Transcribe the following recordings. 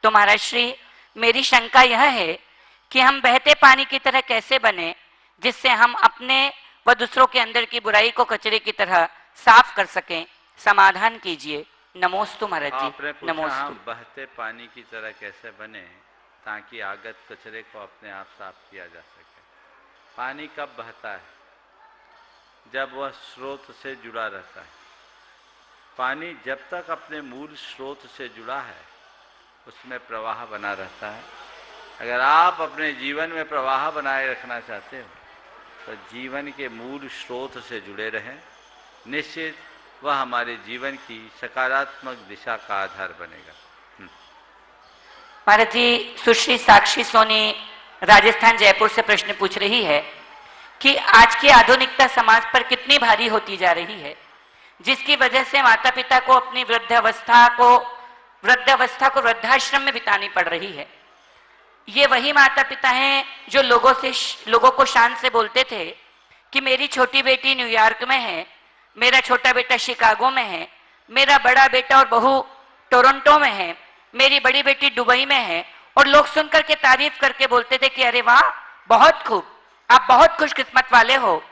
तो महाराज श्री, मेरी शंका यह है कि हम बहते पानी की तरह कैसे बने जिससे हम अपने व दूसरों के अंदर की बुराई को कचरे की तरह साफ कर सकें। समाधान कीजिए। नमोस्तु महाराज जी। आपने पूछा नमोस्तु। हम बहते पानी की तरह कैसे बने ताकि आगत कचरे को अपने आप साफ किया जा सके। पानी कब बहता है? जब वह स्रोत से जुड़ा रहता है। पानी जब तक अपने मूल स्रोत से जुड़ा है उसमें प्रवाह बना रहता है। अगर आप अपने जीवन में प्रवाह बनाए रखना चाहते हो तो जीवन के मूल स्रोत से जुड़े रहें। निश्चित वह हमारे जीवन की सकारात्मक दिशा का आधार बनेगा। महाराज जी, सुश्री साक्षी सोनी राजस्थान जयपुर से प्रश्न पूछ रही है कि आज की आधुनिकता समाज पर कितनी भारी होती जा रही है, जिसकी वजह से माता पिता को अपनी वृद्धावस्था को वृद्धाश्रम में बितानी पड़ रही है। ये वही माता पिता हैं जो लोगों को शान से बोलते थे कि मेरी छोटी बेटी न्यूयॉर्क में है, मेरा छोटा बेटा शिकागो में है, मेरा बड़ा बेटा और बहू टोरंटो में है, मेरी बड़ी बेटी दुबई में है, और लोग सुनकर के तारीफ करके बोलते थे कि अरे वाह, बहुत खूब, आप बहुत खुशकिस्मत वाले हो।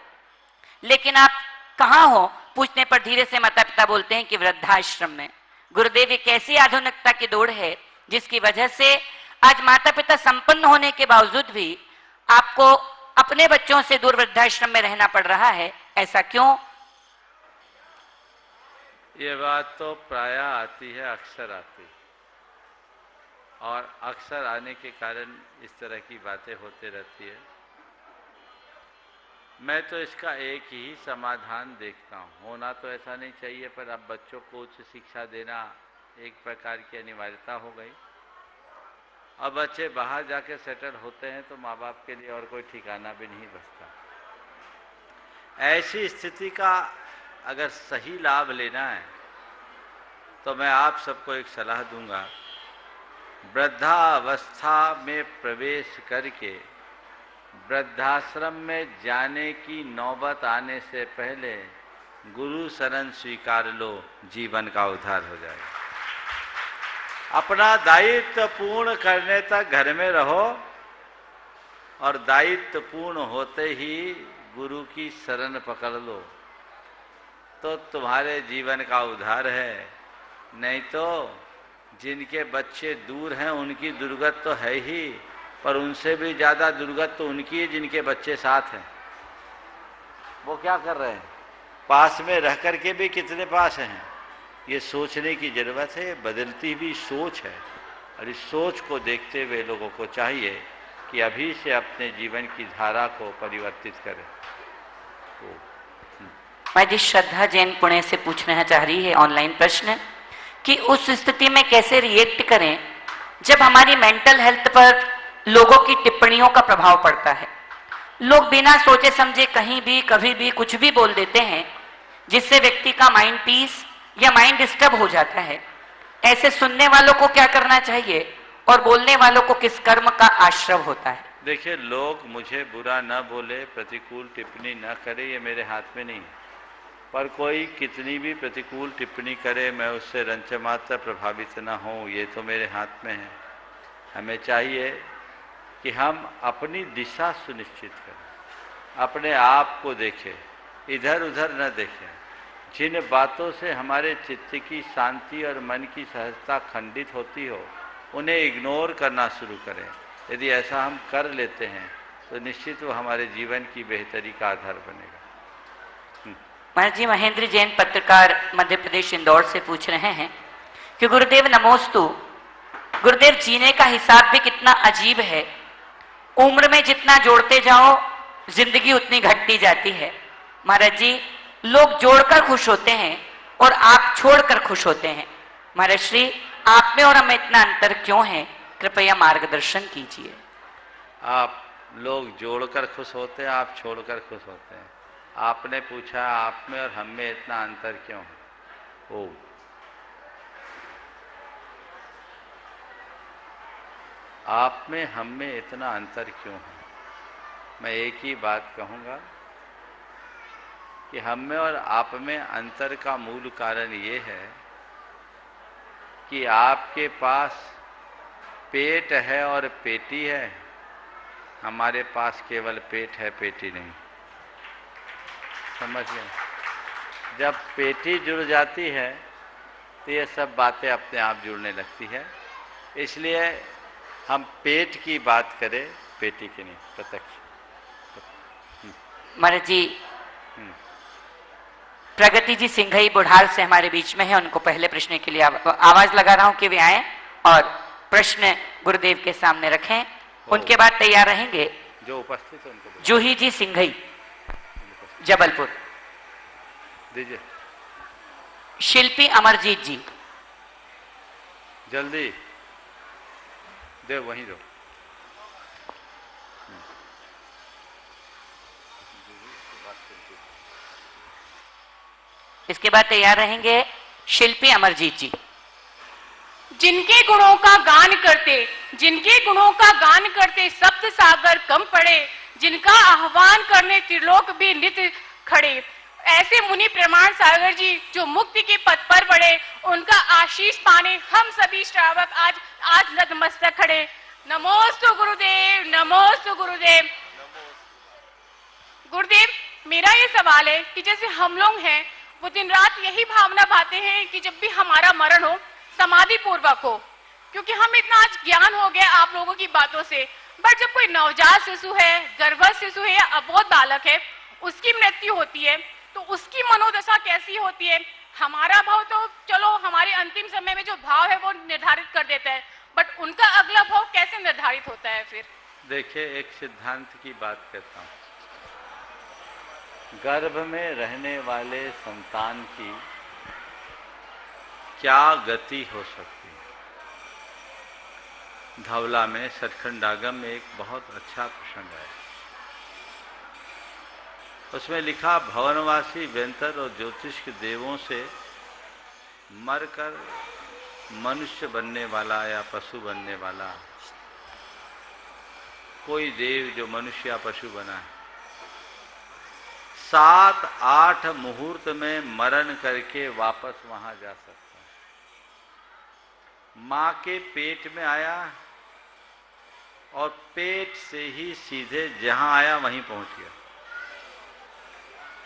लेकिन आप कहाँ हो पूछने पर धीरे से माता पिता बोलते हैं कि वृद्धाश्रम में। गुरुदेव, ये कैसी आधुनिकता की दौड़ है जिसकी वजह से आज माता पिता संपन्न होने के बावजूद भी आपको अपने बच्चों से दूर वृद्धाश्रम में रहना पड़ रहा है? ऐसा क्यों? ये बात तो प्राय आती है, अक्सर आती है, और अक्सर आने के कारण इस तरह की बातें होते रहती है। मैं तो इसका एक ही समाधान देखता हूँ। होना तो ऐसा नहीं चाहिए, पर अब बच्चों को उच्च शिक्षा देना एक प्रकार की अनिवार्यता हो गई। अब बच्चे बाहर जाके सेटल होते हैं तो माँ बाप के लिए और कोई ठिकाना भी नहीं बचता। ऐसी स्थिति का अगर सही लाभ लेना है तो मैं आप सबको एक सलाह दूंगा। वृद्धावस्था में प्रवेश करके वृद्धाश्रम में जाने की नौबत आने से पहले गुरु शरण स्वीकार लो, जीवन का उद्धार हो जाएगा। अपना दायित्व पूर्ण करने तक घर में रहो और दायित्व पूर्ण होते ही गुरु की शरण पकड़ लो तो तुम्हारे जीवन का उद्धार है। नहीं तो जिनके बच्चे दूर हैं उनकी दुर्गत तो है ही, पर उनसे भी ज़्यादा दुर्गत तो उनकी है जिनके बच्चे साथ हैं। वो क्या कर रहे हैं? पास में रह कर के भी कितने पास हैं? ये सोचने की ज़रूरत है। बदलती हुई सोच है, और इस सोच को देखते हुए लोगों को चाहिए कि अभी से अपने जीवन की धारा को परिवर्तित करें। मैं जी श्रद्धा जैन पुणे से पूछना चाह रही है ऑनलाइन प्रश्न कि उस स्थिति में कैसे रिएक्ट करें जब हमारी मेंटल हेल्थ पर लोगों की टिप्पणियों का प्रभाव पड़ता है। लोग बिना सोचे समझे कहीं भी कभी भी कुछ भी बोल देते हैं, जिससे व्यक्ति का माइंड पीस या माइंड डिस्टर्ब हो जाता है। ऐसे सुनने वालों को क्या करना चाहिए और बोलने वालों को किस कर्म का आश्रय होता है? देखिए, लोग मुझे बुरा न बोले, प्रतिकूल टिप्पणी न करे, ये मेरे हाथ में नहीं है। पर कोई कितनी भी प्रतिकूल टिप्पणी करे, मैं उससे रंच मात्र प्रभावित न हूँ, ये तो मेरे हाथ में है। हमें चाहिए कि हम अपनी दिशा सुनिश्चित करें, अपने आप को देखें, इधर उधर न देखें। जिन बातों से हमारे चित्त की शांति और मन की सहजता खंडित होती हो उन्हें इग्नोर करना शुरू करें। यदि ऐसा हम कर लेते हैं तो निश्चित वो हमारे जीवन की बेहतरी का आधार बनेगा। महाराज जी, महेंद्र जैन पत्रकार मध्य प्रदेश इंदौर से पूछ रहे हैं कि गुरुदेव नमोस्तु। गुरुदेव, जीने का हिसाब भी कितना अजीब है। उम्र में जितना जोड़ते जाओ जिंदगी उतनी घटती जाती है। महाराज जी, लोग जोड़कर खुश होते हैं और आप छोड़कर खुश होते हैं। महाराज श्री, आप में और हमें इतना अंतर क्यों है? कृपया मार्गदर्शन कीजिए। आप लोग जोड़कर खुश होते हैं, आप छोड़कर खुश होते हैं। आपने पूछा आप में और हम में इतना अंतर क्यों है? ओ, आप में हम में इतना अंतर क्यों है? मैं एक ही बात कहूँगा कि हम में और आप में अंतर का मूल कारण ये है कि आपके पास पेट है और पेटी है, हमारे पास केवल पेट है, पेटी नहीं। समझ गए? जब पेटी जुड़ जाती है तो ये सब बातें अपने आप जुड़ने लगती है। इसलिए हम पेट की बात करें, पेटी की नहीं, प्रत्यक्ष। महाराज जी, प्रगति जी सिंघई बुढ़ाल से हमारे बीच में है, उनको पहले प्रश्न के लिए आवाज लगा रहा हूं कि वे आए और प्रश्न गुरुदेव के सामने रखें। उनके बाद तैयार रहेंगे जो उपस्थित है उनको जूही जी सिंघई, जबलपुर। दीजिए शिल्पी अमरजीत जी, जल्दी दे, वहीं दो। इसके बाद तैयार रहेंगे शिल्पी अमरजीत जी। जिनके गुणों का गान करते, जिनके गुणों का गान करते सप्त सागर कम पड़े, जिनका आह्वान करने त्रिलोक भी नित खड़े, ऐसे मुनि प्रमाण सागर जी जो मुक्ति के पथ पर बढ़े, उनका आशीष पाने हम सभी श्रावक आज नतमस्तक खड़े। नमोस्तु गुरुदेव, नमोस्तु गुरुदेव। गुरुदेव, मेरा ये सवाल है कि जैसे हम लोग हैं वो दिन रात यही भावना पाते हैं कि जब भी हमारा मरण हो समाधि पूर्वक हो, क्योंकि हम इतना आज ज्ञान हो गया आप लोगों की बातों से। बट जब कोई नवजात शिशु है, गर्भस्थ शिशु है या अबोध बालक है, उसकी मृत्यु होती है तो उसकी मनोदशा कैसी होती है? हमारा भाव तो चलो हमारे अंतिम समय में जो भाव है वो निर्धारित कर देता है, बट उनका अगला भाव कैसे निर्धारित होता है फिर? देखिए, एक सिद्धांत की बात कहता हूँ। गर्भ में रहने वाले संतान की क्या गति हो सकती है? धवला में सतखंडागम में एक बहुत अच्छा प्रसंग है। उसमें लिखा, भवनवासी व्यंतर और ज्योतिष के देवों से मरकर मनुष्य बनने वाला या पशु बनने वाला कोई देव जो मनुष्य या पशु बना है, 7-8 मुहूर्त में मरण करके वापस वहां जा सकता है। मां के पेट में आया और पेट से ही सीधे जहां आया वहीं पहुंच गया।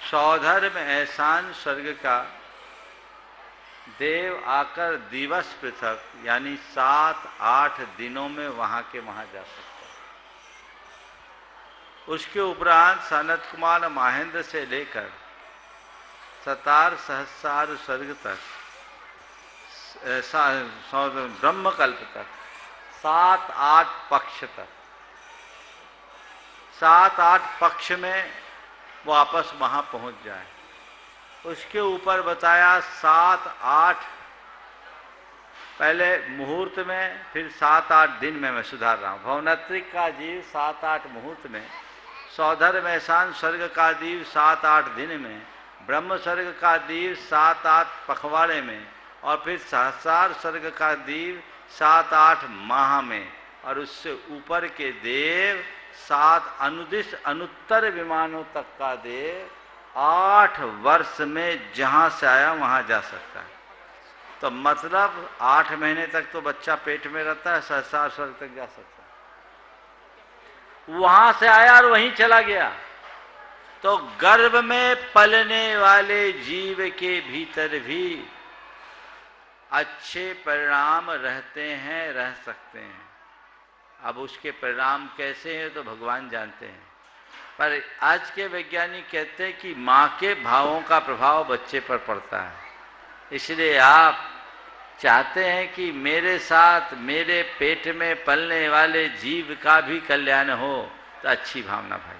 सौधर में एहसान स्वर्ग का देव आकर दिवस पृथक यानी 7-8 दिनों में वहां के वहां जा सकता है। उसके उपरांत सनत कुमार महेंद्र से लेकर सतार सहस्रार स्वर्ग तक, ब्रह्मकल्प तक, 7-8 पक्ष तक, 7-8 पक्ष में वो वापस वहां पहुंच जाए। उसके ऊपर बताया 7-8 पहले मुहूर्त में, फिर 7-8 दिन में। मैं सुधार रहा हूं। भवनत्रिक का जीव 7-8 मुहूर्त में, सौधर में एहसान स्वर्ग का दीव 7-8 दिन में, ब्रह्म स्वर्ग का दीव 7-8 पखवाड़े में, और फिर सहस्रार स्वर्ग का दीव 7-8 माह में, और उससे ऊपर के देव 7 अनुदिश अनुत्तर विमानों तक का देव 8 वर्ष में जहां से आया वहां जा सकता है। तो मतलब 8 महीने तक तो बच्चा पेट में रहता है, सहस्रार स्वर्ग तक जा सकता है। वहां से आया और वहीं चला गया। तो गर्भ में पलने वाले जीव के भीतर भी अच्छे परिणाम रहते हैं, रह सकते हैं। अब उसके परिणाम कैसे हैं तो भगवान जानते हैं, पर आज के वैज्ञानिक कहते हैं कि माँ के भावों का प्रभाव बच्चे पर पड़ता है। इसलिए आप चाहते हैं कि मेरे साथ मेरे पेट में पलने वाले जीव का भी कल्याण हो, तो अच्छी भावना भाई।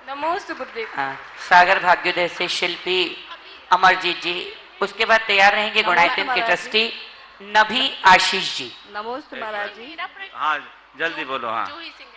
नमोस्तु गुरुदेव। सागर भाग्योदय से शिल्पी अमरजीत जी, उसके बाद तैयार रहेंगे गुणायतन के ट्रस्टी नभी आशीष जी। नमोस्तु महाराज जी। हाँ, जल्दी बोलो। हाँ, जूही सिंह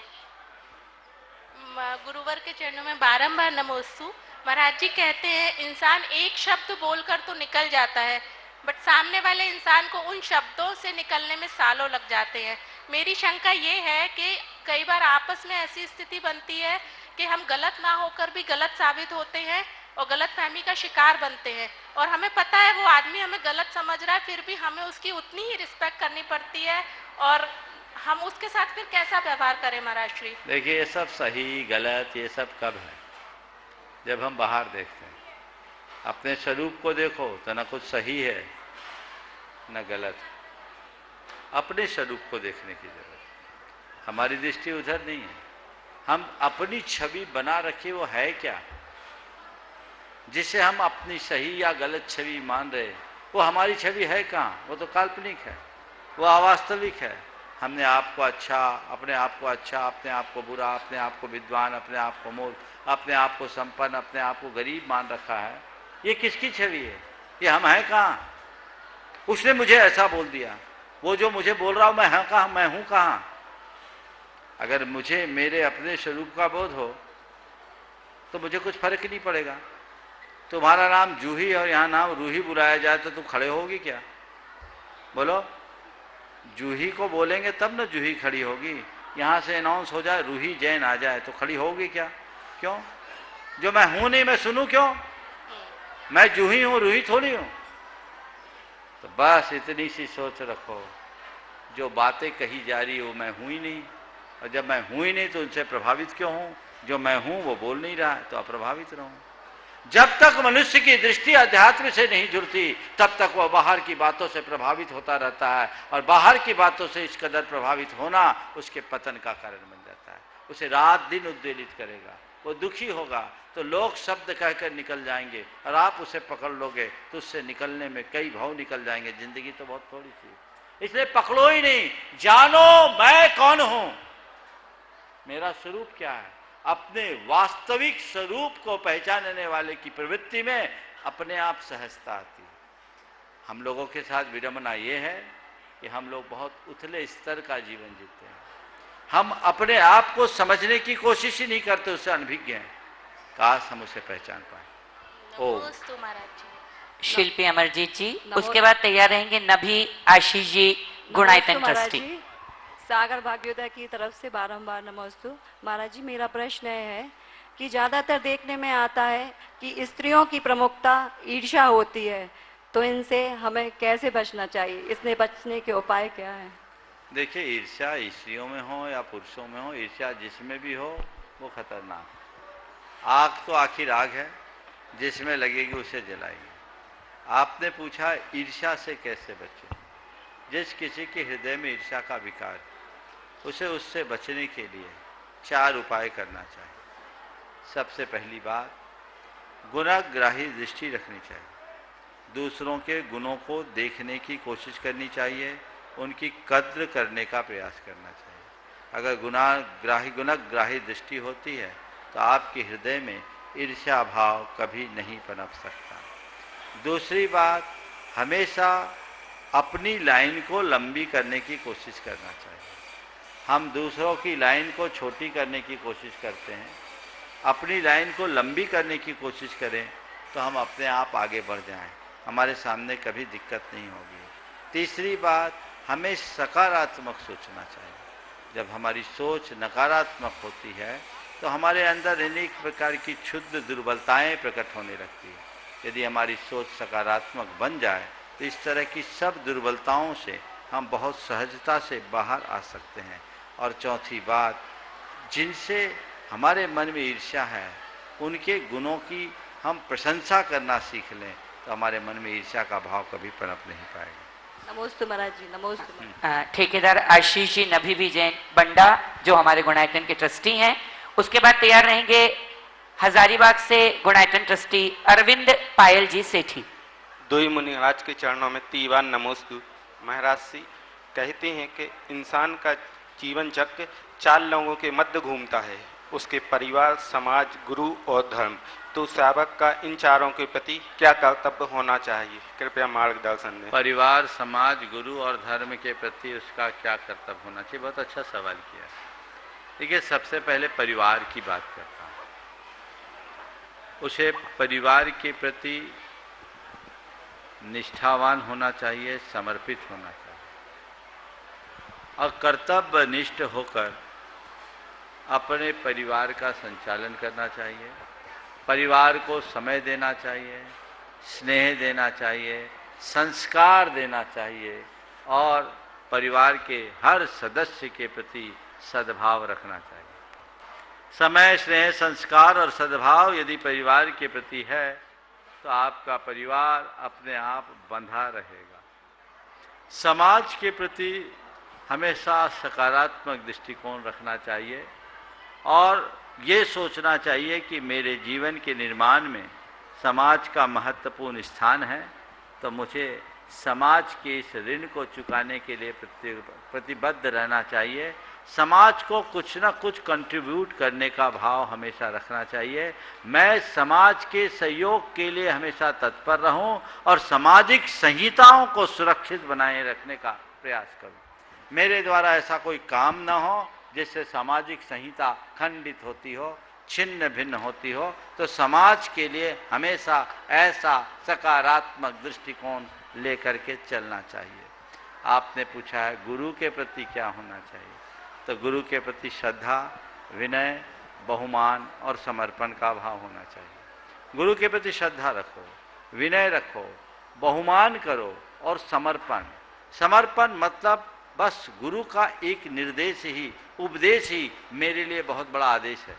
गुरुवर के चरणों में बारंबार नमोस्तु। महाराज जी कहते हैं इंसान एक शब्द बोलकर तो निकल जाता है, बट सामने वाले इंसान को उन शब्दों से निकलने में सालों लग जाते हैं। मेरी शंका ये है कि कई बार आपस में ऐसी स्थिति बनती है कि हम गलत ना होकर भी गलत साबित होते हैं और गलत फहमी का शिकार बनते हैं, और हमें पता है वो आदमी हमें गलत समझ रहा है, फिर भी हमें उसकी उतनी ही रिस्पेक्ट करनी पड़ती है और हम उसके साथ फिर कैसा व्यवहार करें महाराज श्री? देखिए, ये सब सही गलत ये सब कब है? जब हम बाहर देखते हैं। अपने स्वरूप को देखो तो न कुछ सही है न गलत। अपने स्वरूप को देखने की जरूरत है। हमारी दृष्टि उधर नहीं है। हम अपनी छवि बना रखे, वो है क्या जिसे हम अपनी सही या गलत छवि मान रहे? वो हमारी छवि है कहाँ? वो तो काल्पनिक है, वो अवास्तविक है। हमने आपको अच्छा, अपने आप को अच्छा, अपने आप को बुरा, अपने आप को विद्वान, अपने आप को मूर्ख, अपने आप को संपन्न, अपने आप को गरीब मान रखा है। ये किसकी छवि है? ये हम हैं कहाँ? उसने मुझे ऐसा बोल दिया, वो जो मुझे बोल रहा हूं मैं है कहाँ, मैं हूं कहाँ? अगर मुझे मेरे अपने स्वरूप का बोध हो तो मुझे कुछ फर्क ही नहीं पड़ेगा। तुम्हारा नाम जूही और यहाँ नाम रूही बुलाया जाए तो तुम खड़े होगी क्या? बोलो, जूही को बोलेंगे तब ना जूही खड़ी होगी। यहाँ से अनाउंस हो जाए रूही जैन आ जाए तो खड़ी होगी क्या? क्यों? जो मैं हूं नहीं मैं सुनूं क्यों? मैं जूही हूं, रूही थोड़ी हूं। तो बस इतनी सी सोच रखो, जो बातें कही जा रही हो मैं हूं ही नहीं, और जब मैं हूं ही नहीं तो उनसे प्रभावित क्यों हूं? जो मैं हूं वो बोल नहीं रहा है तो अप्रभावित रहूं। जब तक मनुष्य की दृष्टि अध्यात्म से नहीं जुड़ती तब तक वह बाहर की बातों से प्रभावित होता रहता है, और बाहर की बातों से इस कदर प्रभावित होना उसके पतन का कारण बन जाता है। उसे रात दिन उद्वेलित करेगा, वो दुखी होगा तो लोग शब्द कहकर निकल जाएंगे, और आप उसे पकड़ लोगे तो उससे निकलने में कई भाव निकल जाएंगे। जिंदगी तो बहुत थोड़ी सी, इसलिए पकड़ो ही नहीं, जानो मैं कौन हूं, मेरा स्वरूप क्या है। अपने वास्तविक स्वरूप को पहचानने वाले की प्रवृत्ति में अपने आप सहजता आती है। हम लोगों के साथ विडंबना ये है कि हम लोग बहुत उथले स्तर का जीवन जीते हैं। हम अपने आप को समझने की कोशिश ही नहीं करते, उससे अनभिज्ञ हैं। काश हम उसे पहचान पाए। ओ नमोस्तु महाराज जी। शिल्पी अमरजीत जी, उसके बाद तैयार रहेंगे नभी आशीष जी, गुणायतन ट्रस्टी। सागर भाग्योदय की तरफ से बारंबार नमोस्तु। महाराज जी, मेरा प्रश्न है कि ज़्यादातर देखने में आता है कि स्त्रियों की प्रमुखता ईर्ष्या होती है, तो इनसे हमें कैसे बचना चाहिए? इसने बचने के उपाय क्या है? देखिए, ईर्ष्या स्त्रियों में हो या पुरुषों में हो, ईर्ष्या जिसमें भी हो वो खतरनाक है। आग तो आखिर आग है, जिसमें लगेगी उसे जलाएगी। आपने पूछा ईर्ष्या से कैसे बचें? जिस किसी के हृदय में ईर्ष्या का विकार, उसे उससे बचने के लिए 4 उपाय करना चाहिए। सबसे पहली बात, गुणग्राही दृष्टि रखनी चाहिए। दूसरों के गुणों को देखने की कोशिश करनी चाहिए, उनकी कद्र करने का प्रयास करना चाहिए। अगर गुणग्राही दृष्टि होती है तो आपके हृदय में ईर्ष्या भाव कभी नहीं पनप सकता। दूसरी बात, हमेशा अपनी लाइन को लंबी करने की कोशिश करना चाहिए। हम दूसरों की लाइन को छोटी करने की कोशिश करते हैं, अपनी लाइन को लंबी करने की कोशिश करें तो हम अपने आप आगे बढ़ जाएं, हमारे सामने कभी दिक्कत नहीं होगी। तीसरी बात, हमें सकारात्मक सोचना चाहिए। जब हमारी सोच नकारात्मक होती है तो हमारे अंदर अनेक प्रकार की क्षुद्र दुर्बलताएं प्रकट होने लगती है। यदि हमारी सोच सकारात्मक बन जाए तो इस तरह की सब दुर्बलताओं से हम बहुत सहजता से बाहर आ सकते हैं। और चौथी बात, जिनसे हमारे मन में ईर्ष्या है उनके गुणों की हम प्रशंसा करना सीख लें तो हमारे मन में ईर्ष्या का भाव कभी पनप नहीं पाएगा। नमोस्तु महाराज जी, नमोस्तु। ठेकेदार आशीष जी नभी भी जैन बंडा, जो हमारे गुणायतन के ट्रस्टी हैं। उसके बाद तैयार रहेंगे हजारीबाग से गुणायतन ट्रस्टी अरविंद पायल जी सेठी। दुई मुनि महाराज के चरणों में तीवान नमोस्तु। महाराज जी कहते हैं कि इंसान का जीवन चक्र 4 लोगों के मध्य घूमता है, उसके परिवार, समाज, गुरु और धर्म। तो सेवक का इन चारों के प्रति क्या कर्तव्य होना चाहिए? कृपया मार्गदर्शन दें। परिवार, समाज, गुरु और धर्म के प्रति उसका क्या कर्तव्य होना चाहिए? बहुत अच्छा सवाल किया। देखिए, सबसे पहले परिवार की बात करता हूँ। उसे परिवार के प्रति निष्ठावान होना चाहिए, समर्पित होना चाहिए और कर्तव्यनिष्ठ होकर अपने परिवार का संचालन करना चाहिए। परिवार को समय देना चाहिए, स्नेह देना चाहिए, संस्कार देना चाहिए और परिवार के हर सदस्य के प्रति सद्भाव रखना चाहिए। समय, स्नेह, संस्कार और सद्भाव यदि परिवार के प्रति है तो आपका परिवार अपने आप बंधा रहेगा। समाज के प्रति हमेशा सकारात्मक दृष्टिकोण रखना चाहिए और ये सोचना चाहिए कि मेरे जीवन के निर्माण में समाज का महत्वपूर्ण स्थान है, तो मुझे समाज के इस ऋण को चुकाने के लिए प्रतिबद्ध रहना चाहिए। समाज को कुछ ना कुछ कंट्रीब्यूट करने का भाव हमेशा रखना चाहिए। मैं समाज के सहयोग के लिए हमेशा तत्पर रहूं और सामाजिक संहिताओं को सुरक्षित बनाए रखने का प्रयास करूं। मेरे द्वारा ऐसा कोई काम न हो जिससे सामाजिक संहिता खंडित होती हो, छिन्न भिन्न होती हो। तो समाज के लिए हमेशा ऐसा सकारात्मक दृष्टिकोण लेकर के चलना चाहिए। आपने पूछा है गुरु के प्रति क्या होना चाहिए, तो गुरु के प्रति श्रद्धा, विनय, बहुमान और समर्पण का भाव होना चाहिए। गुरु के प्रति श्रद्धा रखो, विनय रखो, बहुमान करो और समर्पण। समर्पण मतलब बस गुरु का एक निर्देश ही, उपदेश ही मेरे लिए बहुत बड़ा आदेश है।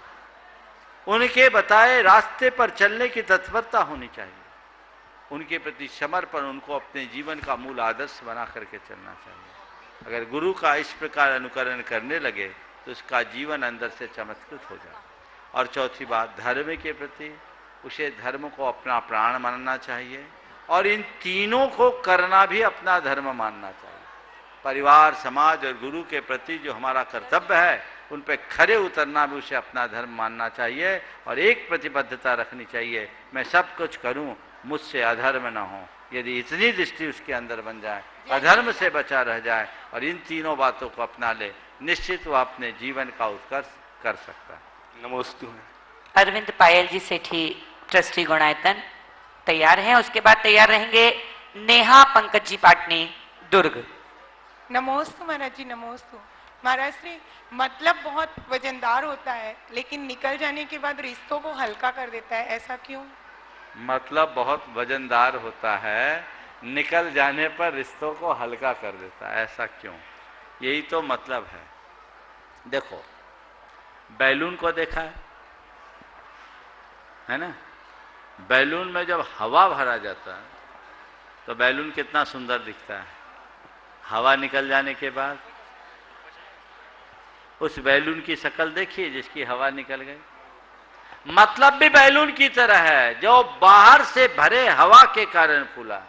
उनके बताए रास्ते पर चलने की तत्परता होनी चाहिए। उनके प्रति समर्पण, उनको अपने जीवन का मूल आदर्श बना करके चलना चाहिए। अगर गुरु का इस प्रकार अनुकरण करने लगे तो उसका जीवन अंदर से चमत्कृत हो जाए। और चौथी बात, धर्म के प्रति उसे धर्म को अपना प्राण मानना चाहिए और इन तीनों को करना भी अपना धर्म मानना चाहिए। परिवार, समाज और गुरु के प्रति जो हमारा कर्तव्य है उन पर खरे उतरना भी उसे अपना धर्म मानना चाहिए और एक प्रतिबद्धता रखनी चाहिए, मैं सब कुछ करूं, मुझसे अधर्म न हो। यदि इतनी दृष्टि उसके अंदर बन जाए, अधर्म से बचा रह जाए और इन तीनों बातों को अपना ले, निश्चित वो अपने जीवन का उत्कर्ष कर सकता है। नमोस्तु। अरविंद पायल जी सेठी, ट्रस्टी गुणायतन तैयार हैं। उसके बाद तैयार रहेंगे नेहा पंकज जी पाटनी, दुर्ग। नमोस्तु महाराज जी, नमोस्तु। महाराज श्री, मतलब बहुत वजनदार होता है लेकिन निकल जाने के बाद रिश्तों को हल्का कर देता है, ऐसा क्यों? मतलब बहुत वजनदार होता है, निकल जाने पर रिश्तों को हल्का कर देता है, ऐसा क्यों? यही तो मतलब है। देखो, बैलून को देखा है ना? बैलून में जब हवा भरा जाता है तो बैलून कितना सुंदर दिखता है। हवा निकल जाने के बाद उस बैलून की शक्ल देखिए जिसकी हवा निकल गई। मतलब भी बैलून की तरह है जो बाहर से भरे हवा के कारण फूला।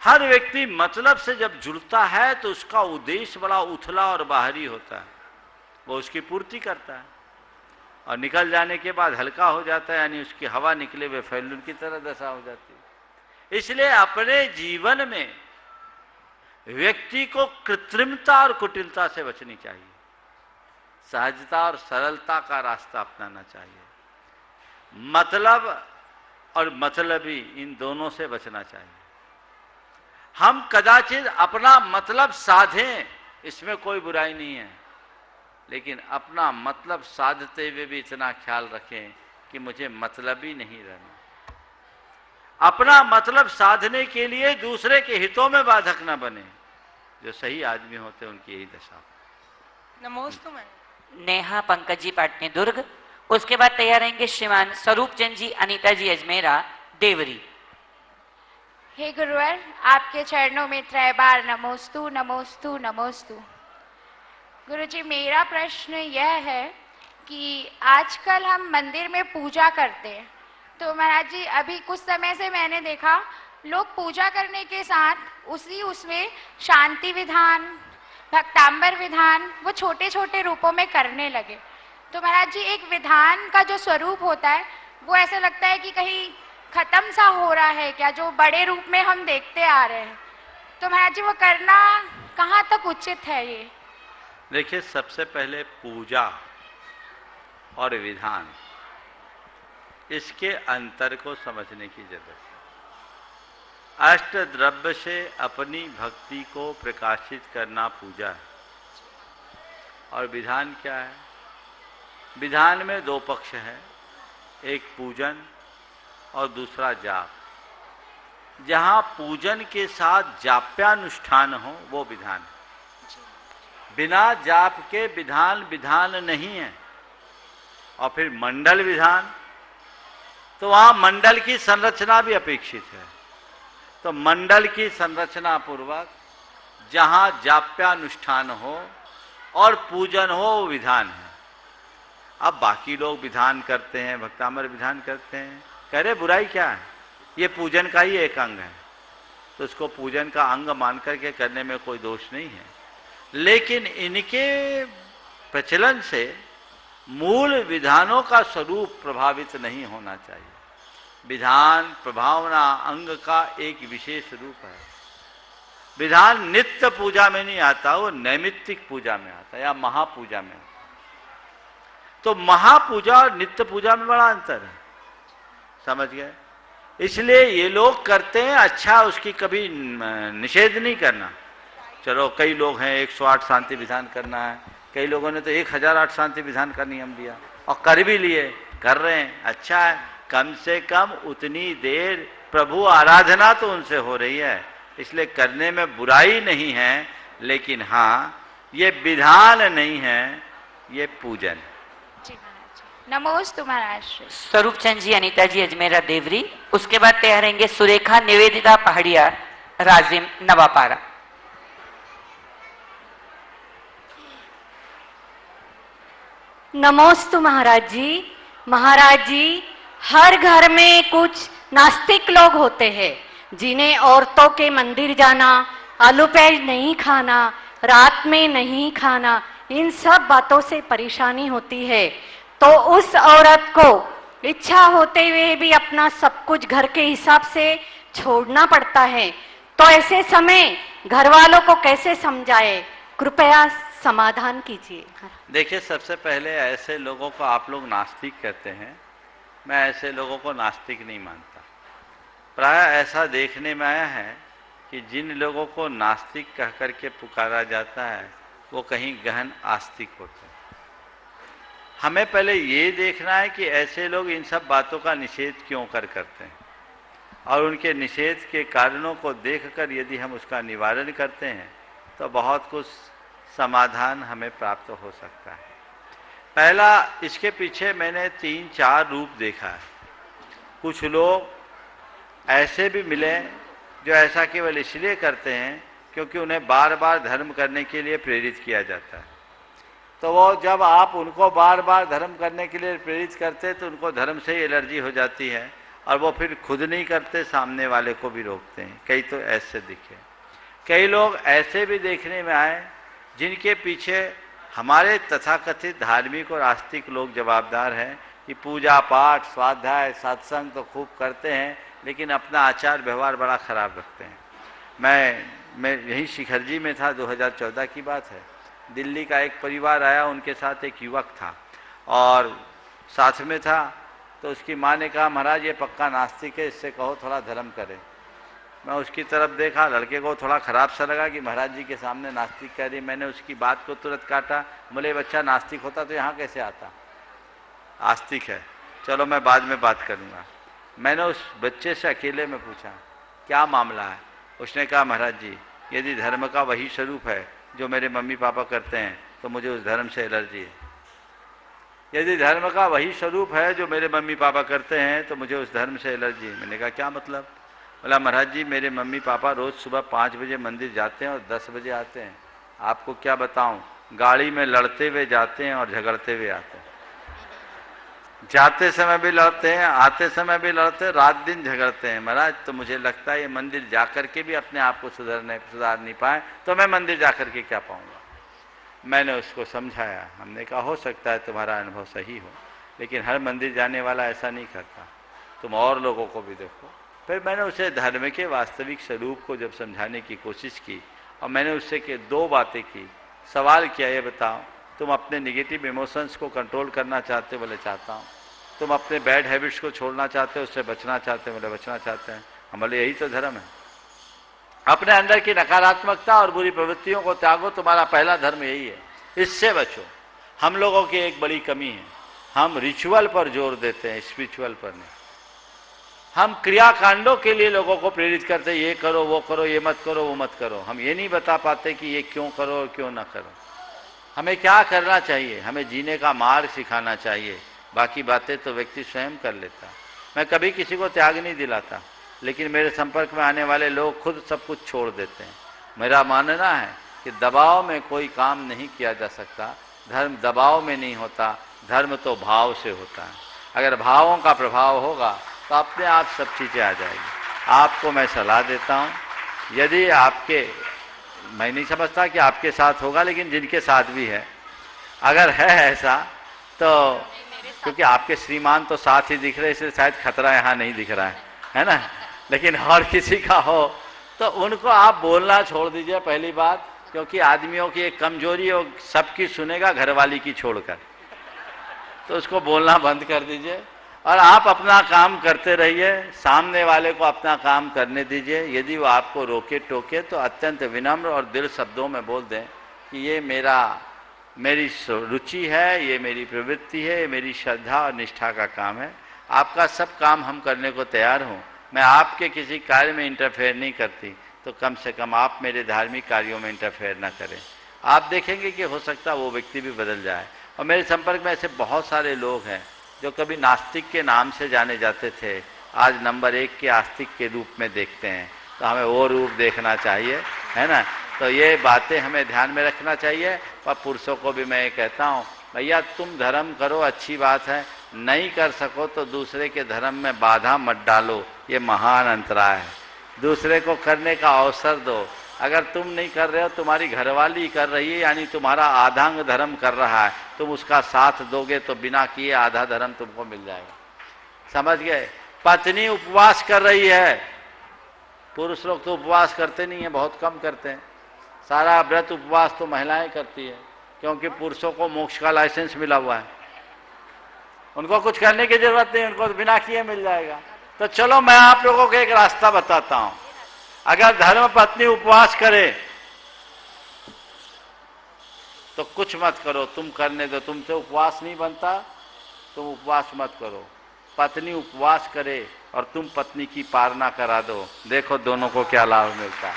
हर व्यक्ति मतलब से जब जुड़ता है तो उसका उद्देश्य बड़ा उथला और बाहरी होता है, वो उसकी पूर्ति करता है और निकल जाने के बाद हल्का हो जाता है, यानी उसकी हवा निकले हुए बैलून की तरह दशा हो जाती है। इसलिए अपने जीवन में व्यक्ति को कृत्रिमता और कुटिलता से बचनी चाहिए, सहजता और सरलता का रास्ता अपनाना चाहिए। मतलब और मतलबी इन दोनों से बचना चाहिए। हम कदाचित अपना मतलब साधें, इसमें कोई बुराई नहीं है, लेकिन अपना मतलब साधते हुए भी इतना ख्याल रखें कि मुझे मतलबी नहीं रहना। अपना मतलब साधने के लिए दूसरे के हितों में बाधक न बने। जो सही आदमी होते हैं उनकी यही दशा। नमोस्तु मैं नेहा पंकज जी पाटनी, दुर्ग। उसके बाद तैयार रहेंगे श्रीमान स्वरूप चंद जी, अनीता जी अजमेरा, देवरी। हे गुरुवर, आपके चरणों में त्रय बार नमोस्तु नमोस्तु नमोस्तु। गुरुजी, मेरा प्रश्न यह है कि आजकल हम मंदिर में पूजा करते हैं, तो महाराज जी अभी कुछ समय से मैंने देखा लोग पूजा करने के साथ उसमें शांति विधान, भक्तांबर विधान वो छोटे छोटे रूपों में करने लगे। तो महाराज जी, एक विधान का जो स्वरूप होता है वो ऐसा लगता है कि कहीं खत्म सा हो रहा है क्या, जो बड़े रूप में हम देखते आ रहे हैं। तो महाराज जी, वो करना कहाँ तक उचित है? ये देखिए, सबसे पहले पूजा और विधान, इसके अंतर को समझने की जरूरत है। अष्ट द्रव्य से अपनी भक्ति को प्रकाशित करना पूजा है। और विधान क्या है? विधान में दो पक्ष है, एक पूजन और दूसरा जाप। जहां पूजन के साथ जाप्यानुष्ठान हो वो विधान है। बिना जाप के विधान विधान नहीं है। और फिर मंडल विधान, तो वहां मंडल की संरचना भी अपेक्षित है। तो मंडल की संरचना पूर्वक जहां जाप्यानुष्ठान हो और पूजन हो वो विधान है। अब बाकी लोग विधान करते हैं, भक्तामर विधान करते हैं, कह रहे बुराई क्या है, ये पूजन का ही एक अंग है, तो उसको पूजन का अंग मान करके करने में कोई दोष नहीं है। लेकिन इनके प्रचलन से मूल विधानों का स्वरूप प्रभावित नहीं होना चाहिए। विधान प्रभावना अंग का एक विशेष रूप है। विधान नित्य पूजा में नहीं आता, वो नैमित्तिक पूजा में आता है या महापूजा में आता है। तो महापूजा और नित्य पूजा में बड़ा अंतर है, समझ गए? इसलिए ये लोग करते हैं, अच्छा उसकी कभी निषेध नहीं करना। चलो कई लोग हैं 108 शांति विधान करना है, कई लोगों ने तो 1008 शांति विधान का नियम दिया और कर भी लिए, कर रहे हैं, अच्छा है। कम से कम उतनी देर प्रभु आराधना तो उनसे हो रही है, इसलिए करने में बुराई नहीं है। लेकिन हाँ, ये विधान नहीं है, ये पूजन। जी महाराज, नमोस्तु महाराज। स्वरूप चंद जी, अनीता जी अजमेरा देवरी, उसके बाद ठहरेंगे सुरेखा निवेदिता पहाड़िया राजिम नवापारा। नमोस्तु महाराज जी। महाराज जी, हर घर में कुछ नास्तिक लोग होते हैं जिन्हें औरतों के मंदिर जाना, आलू प्याज नहीं खाना, रात में नहीं खाना, इन सब बातों से परेशानी होती है। तो उस औरत को इच्छा होते हुए भी अपना सब कुछ घर के हिसाब से छोड़ना पड़ता है। तो ऐसे समय घर वालों को कैसे समझाए, कृपया समाधान कीजिए। देखिए, सबसे पहले ऐसे लोगों को आप लोग नास्तिक कहते हैं, मैं ऐसे लोगों को नास्तिक नहीं मानता। प्राय ऐसा देखने में आया है कि जिन लोगों को नास्तिक कह करके पुकारा जाता है वो कहीं गहन आस्तिक होते हैं। हमें पहले ये देखना है कि ऐसे लोग इन सब बातों का निषेध क्यों करते हैं, और उनके निषेध के कारणों को देखकर यदि हम उसका निवारण करते हैं तो बहुत कुछ समाधान हमें प्राप्त हो सकता है। पहला, इसके पीछे मैंने 3-4 रूप देखा है। कुछ लोग ऐसे भी मिले जो ऐसा केवल इसलिए करते हैं क्योंकि उन्हें बार बार धर्म करने के लिए प्रेरित किया जाता है। तो वो जब आप उनको बार बार धर्म करने के लिए प्रेरित करते तो उनको धर्म से ही एलर्जी हो जाती है और वो फिर खुद नहीं करते, सामने वाले को भी रोकते हैं। कई तो ऐसे दिखे। कई लोग ऐसे भी देखने में आए जिनके पीछे हमारे तथाकथित धार्मिक और आस्तिक लोग जवाबदार हैं कि पूजा पाठ स्वाध्याय सत्संग तो खूब करते हैं लेकिन अपना आचार व्यवहार बड़ा खराब रखते हैं। मैं यहीं शिखरजी में था, 2014 की बात है। दिल्ली का एक परिवार आया, उनके साथ एक युवक था और साथ में था। तो उसकी माँ ने कहा, महाराज ये पक्का नास्तिक है, इससे कहो थोड़ा धर्म करे। मैं उसकी तरफ देखा, लड़के को थोड़ा खराब सा लगा कि महाराज जी के सामने नास्तिक कह रही। मैंने उसकी बात को तुरंत काटा, बोले बच्चा नास्तिक होता तो यहाँ कैसे आता, आस्तिक है, चलो मैं बाद में बात करूँगा। मैंने उस बच्चे से अकेले में पूछा क्या मामला है। उसने कहा, महाराज जी यदि धर्म का वही स्वरूप है जो मेरे मम्मी पापा करते हैं तो मुझे उस धर्म से एलर्जी है। यदि धर्म का वही स्वरूप है जो मेरे मम्मी पापा करते हैं तो मुझे उस धर्म से एलर्जी है। मैंने कहा क्या मतलब? बोला, महाराज जी मेरे मम्मी पापा रोज़ सुबह 5 बजे मंदिर जाते हैं और 10 बजे आते हैं। आपको क्या बताऊं, गाड़ी में लड़ते हुए जाते हैं और झगड़ते हुए आते हैं। जाते समय भी लड़ते हैं, आते समय भी लड़ते हैं, रात दिन झगड़ते हैं। महाराज तो मुझे लगता है ये मंदिर जाकर के भी अपने आप को सुधार नहीं पाए तो मैं मंदिर जाकर के क्या पाऊंगा। मैंने उसको समझाया, हमने कहा हो सकता है तुम्हारा अनुभव सही हो, लेकिन हर मंदिर जाने वाला ऐसा नहीं करता, तुम और लोगों को भी देखो। फिर मैंने उसे धर्म के वास्तविक स्वरूप को जब समझाने की कोशिश की और मैंने उससे के 2 बातें की। सवाल किया, ये बताओ तुम अपने निगेटिव इमोशंस को कंट्रोल करना चाहते हो? बोले चाहता हूँ। तुम अपने बैड हैबिट्स को छोड़ना चाहते हो, उससे बचना चाहते हो? बोले बचना चाहते हैं। हम बोले यही तो धर्म है, अपने अंदर की नकारात्मकता और बुरी प्रवृत्तियों को त्यागो, तुम्हारा पहला धर्म यही है, इससे बचो। हम लोगों की एक बड़ी कमी है, हम रिचुअल पर जोर देते हैं, स्पिरिचुअल पर नहीं। हम क्रियाकांडों के लिए लोगों को प्रेरित करते, ये करो, वो करो, ये मत करो, वो मत करो। हम ये नहीं बता पाते कि ये क्यों करो और क्यों ना करो। हमें क्या करना चाहिए, हमें जीने का मार्ग सिखाना चाहिए। बाकी बातें तो व्यक्ति स्वयं कर लेता। मैं कभी किसी को त्याग नहीं दिलाता, लेकिन मेरे संपर्क में आने वाले लोग खुद सब कुछ छोड़ देते हैं। मेरा मानना है कि दबाव में कोई काम नहीं किया जा सकता। धर्म दबाव में नहीं होता, धर्म तो भाव से होता है। अगर भावों का प्रभाव होगा तो अपने आप सब चीज़ें आ जाएगी। आपको मैं सलाह देता हूँ, यदि आपके, मैं नहीं समझता कि आपके साथ होगा, लेकिन जिनके साथ भी है, अगर है ऐसा तो, क्योंकि आपके श्रीमान तो साथ ही दिख रहे, इसलिए शायद खतरा यहाँ नहीं दिख रहा है ना। लेकिन और किसी का हो तो उनको आप बोलना छोड़ दीजिए, पहली बात, क्योंकि आदमियों की एक कमजोरी हो, सबकी सुनेगा घरवाली की छोड़कर, तो उसको बोलना बंद कर दीजिए और आप अपना काम करते रहिए। सामने वाले को अपना काम करने दीजिए। यदि वो आपको रोके टोके तो अत्यंत विनम्र और दिल शब्दों में बोल दें कि ये मेरी रुचि है, ये मेरी प्रवृत्ति है, ये मेरी श्रद्धा और निष्ठा का काम है। आपका सब काम हम करने को तैयार हूँ, मैं आपके किसी कार्य में इंटरफेयर नहीं करती, तो कम से कम आप मेरे धार्मिक कार्यों में इंटरफेयर ना करें। आप देखेंगे कि हो सकता है वो व्यक्ति भी बदल जाए। और मेरे संपर्क में ऐसे बहुत सारे लोग हैं जो कभी नास्तिक के नाम से जाने जाते थे, आज नंबर 1 के आस्तिक के रूप में देखते हैं। तो हमें वो रूप देखना चाहिए, है ना। तो ये बातें हमें ध्यान में रखना चाहिए। और पुरुषों को भी मैं ये कहता हूँ, भैया तुम धर्म करो, अच्छी बात है, नहीं कर सको तो दूसरे के धर्म में बाधा मत डालो, ये महान अंतराय है। दूसरे को करने का अवसर दो। अगर तुम नहीं कर रहे हो, तुम्हारी घरवाली कर रही है, यानी तुम्हारा आधांग धर्म कर रहा है, तुम उसका साथ दोगे तो बिना किए आधा धर्म तुमको मिल जाएगा। समझ गए। पत्नी उपवास कर रही है, पुरुष लोग तो उपवास करते नहीं है, बहुत कम करते हैं। सारा व्रत उपवास तो महिलाएं करती है, क्योंकि पुरुषों को मोक्ष का लाइसेंस मिला हुआ है, उनको कुछ करने की जरूरत नहीं, उनको बिना किए मिल जाएगा। तो चलो मैं आप लोगों को एक रास्ता बताता हूं। अगर धर्म पत्नी उपवास करे तो कुछ मत करो, तुम करने दो, तुमसे उपवास नहीं बनता, तुम उपवास मत करो। पत्नी उपवास करे और तुम पत्नी की पालना करा दो, देखो दोनों को क्या लाभ मिलता है।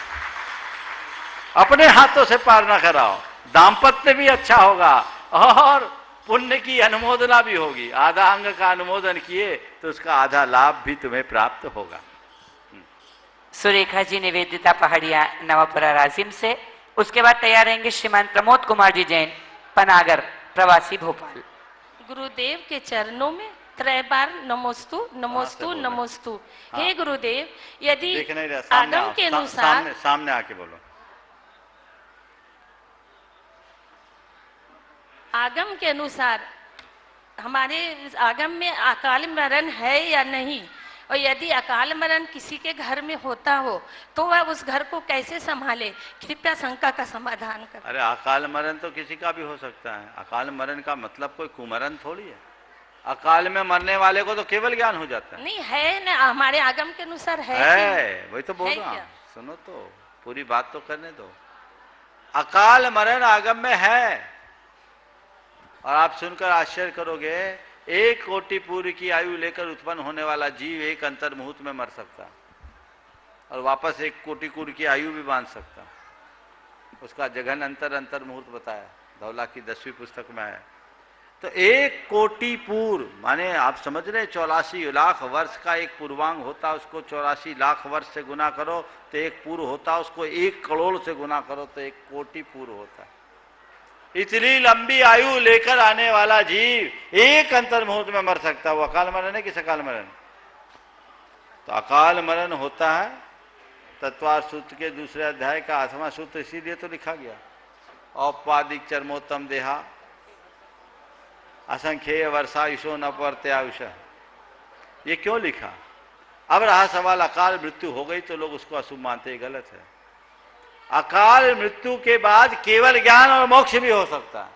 अपने हाथों से पालना कराओ, दाम्पत्य भी अच्छा होगा और पुण्य की अनुमोदना भी होगी। आधा अंग का अनुमोदन किए तो उसका आधा लाभ भी तुम्हें प्राप्त होगा। सुरेखा जी निवेदिता पहाड़िया नवापुरा राजिम से, उसके बाद तैयार रहेंगे श्रीमान प्रमोद कुमार जी जैन पनागर प्रवासी भोपाल। गुरुदेव के चरणों में त्रैबार नमोस्तु नमोस्तु नमोस्तु। हे गुरुदेव, यदि आगम के अनुसार, सामने आके बोलो। आगम के अनुसार हमारे आगम में अकाल मरण है या नहीं, और यदि अकाल मरण किसी के घर में होता हो तो वह उस घर को कैसे संभाले, कृपया शंका का समाधान कर। अरे अकाल मरण तो किसी का भी हो सकता है। अकाल मरण का मतलब कोई कुमरण थोड़ी है। अकाल में मरने वाले को तो केवल ज्ञान हो जाता है। नहीं है ना, हमारे आगम के अनुसार है वही तो बोल रहा हूं। सुनो तो, पूरी बात तो करने दो। अकाल मरण आगम में है, और आप सुनकर आश्चर्य करोगे, 1 कोटि पूर्व की आयु लेकर उत्पन्न होने वाला जीव एक अंतर मुहूर्त में मर सकता और वापस 1 कोटि पूर्व की आयु भी बांध सकता। उसका जघन अंतर मुहूर्त बताया, धौला की 10वीं पुस्तक में है। तो 1 कोटि पूर्व माने आप समझ रहे, 84 लाख वर्ष का एक पूर्वांग होता, उसको 84 लाख वर्ष से गुना करो तो 1 पूर्व होता, उसको 1 करोड़ से गुना करो तो 1 कोटि पूर्व होता है। इतनी लंबी आयु लेकर आने वाला जीव एक अंतर मुहूर्त में मर सकता है। वो अकाल मरण है कि सकाल मरण? तो अकाल मरण होता है। तत्वार सूत्र के दूसरे अध्याय का 8वां सूत्र इसीलिए तो लिखा गया, औपादिक चरमोत्तम देहा असंख्येय वर्षायुषो न पर्त्यायुष। ये क्यों लिखा? अब रहा सवाल, अकाल मृत्यु हो गई तो लोग उसको अशुभ मानते, गलत है। अकाल मृत्यु के बाद केवल ज्ञान और मोक्ष भी हो सकता है।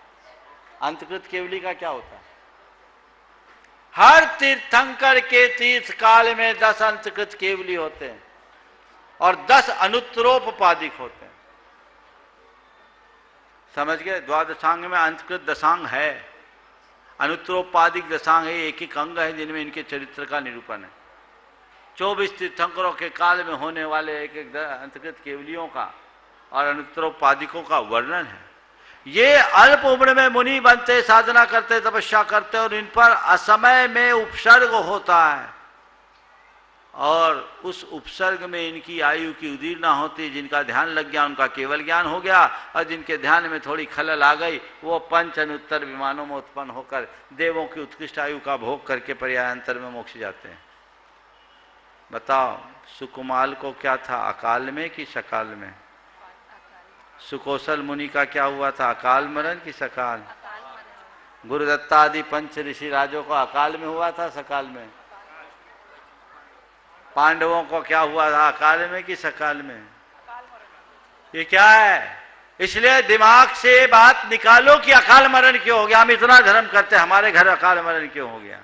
अंतकृत केवली का क्या होता है? हर तीर्थंकर के तीर्थ काल में 10 अंतकृत केवली होते हैं और 10 अनुत्तरोपादिक होते हैं। समझ गए? द्वादशांग में अंतकृत दशांग है, अनुत्तरोपादिक दशांग है, एक एक अंग है जिनमें इनके चरित्र का निरूपण है। 24 तीर्थंकरों के काल में होने वाले एक एक अंतर्गत केवलियों का और अनुत्तरोपाधिकों का वर्णन है। ये अल्प उम्र में मुनि बनते, साधना करते, तपस्या करते और इन पर असमय में उपसर्ग होता है और उस उपसर्ग में इनकी आयु की उदीर्णा होती, जिनका ध्यान लग गया उनका केवल ज्ञान हो गया और जिनके ध्यान में थोड़ी खलल आ गई वो पंच अनुत्तर विमानों में उत्पन्न होकर देवों की उत्कृष्ट आयु का भोग करके पर्यायांतर में मोक्ष जाते हैं। बताओ सुकुमाल को क्या था, अकाल में कि सकाल में? सुकौशल मुनि का क्या हुआ था, अकाल मरण कि सकाल? गुरुदत्ता आदि पंच ऋषि राजों को अकाल में हुआ था सकाल में? पांडवों को क्या हुआ था, अकाल में कि सकाल में? ये क्या है? इसलिए दिमाग से बात निकालो कि अकाल मरण क्यों हो गया। हम इतना धर्म करते, हमारे घर अकाल मरण क्यों हो गया?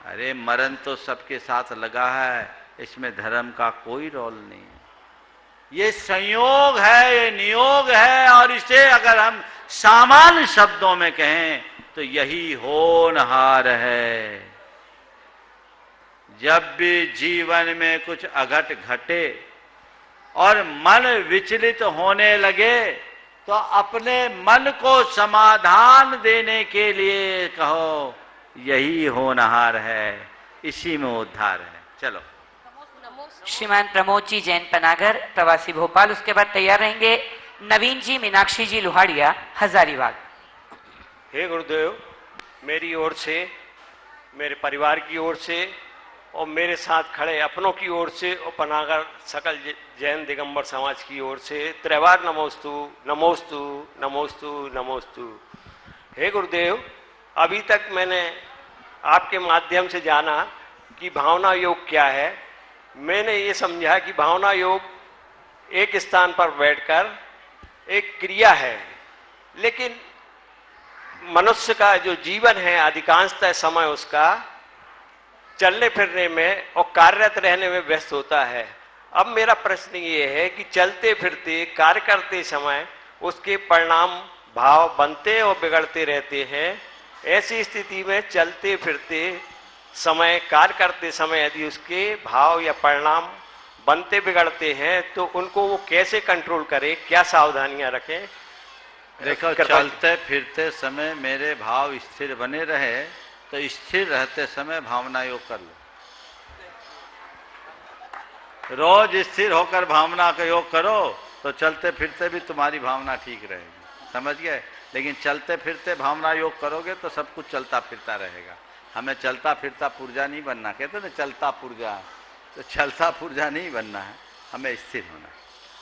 अरे मरण तो सबके साथ लगा है, इसमें धर्म का कोई रोल नहीं है। ये संयोग है, ये नियोग है और इसे अगर हम सामान्य शब्दों में कहें तो यही होनहार है। जब भी जीवन में कुछ अघट घटे और मन विचलित होने लगे तो अपने मन को समाधान देने के लिए कहो यही होनहार है, इसी में उद्धार है। चलो श्रीमान प्रमोद जी जैन पनागर प्रवासी भोपाल, उसके बाद तैयार रहेंगे नवीन जी मीनाक्षी जी लोहाड़िया हजारीबाग। हे गुरुदेव, मेरी ओर से, मेरे परिवार की ओर से और मेरे साथ खड़े अपनों की ओर से और पनागर सकल जैन दिगंबर समाज की ओर से त्रैवार नमोस्तु नमोस्तु नमोस्तु नमोस्तु। हे गुरुदेव, अभी तक मैंने आपके माध्यम से जाना कि भावना योग क्या है। मैंने ये समझा कि भावना योग एक स्थान पर बैठकर एक क्रिया है, लेकिन मनुष्य का जो जीवन है अधिकांशतः समय उसका चलने फिरने में और कार्यरत रहने में व्यस्त होता है। अब मेरा प्रश्न ये है कि चलते फिरते कार्य करते समय उसके परिणाम भाव बनते और बिगड़ते रहते हैं। ऐसी स्थिति में चलते फिरते समय, कार्य करते समय यदि उसके भाव या परिणाम बनते बिगड़ते हैं तो उनको वो कैसे कंट्रोल करे, क्या सावधानियां रखें? देखो, चलते फिरते समय मेरे भाव स्थिर बने रहे तो स्थिर रहते समय भावना योग कर लो। रोज स्थिर होकर भावना का योग करो तो चलते फिरते भी तुम्हारी भावना ठीक रहेगी, समझ गए? लेकिन चलते फिरते भावना योग करोगे तो सब कुछ चलता फिरता रहेगा। हमें चलता फिरता पुर्जा नहीं बनना, कहते ना चलता पुर्जा, तो चलता पुर्जा नहीं बनना है, हमें स्थिर होना है।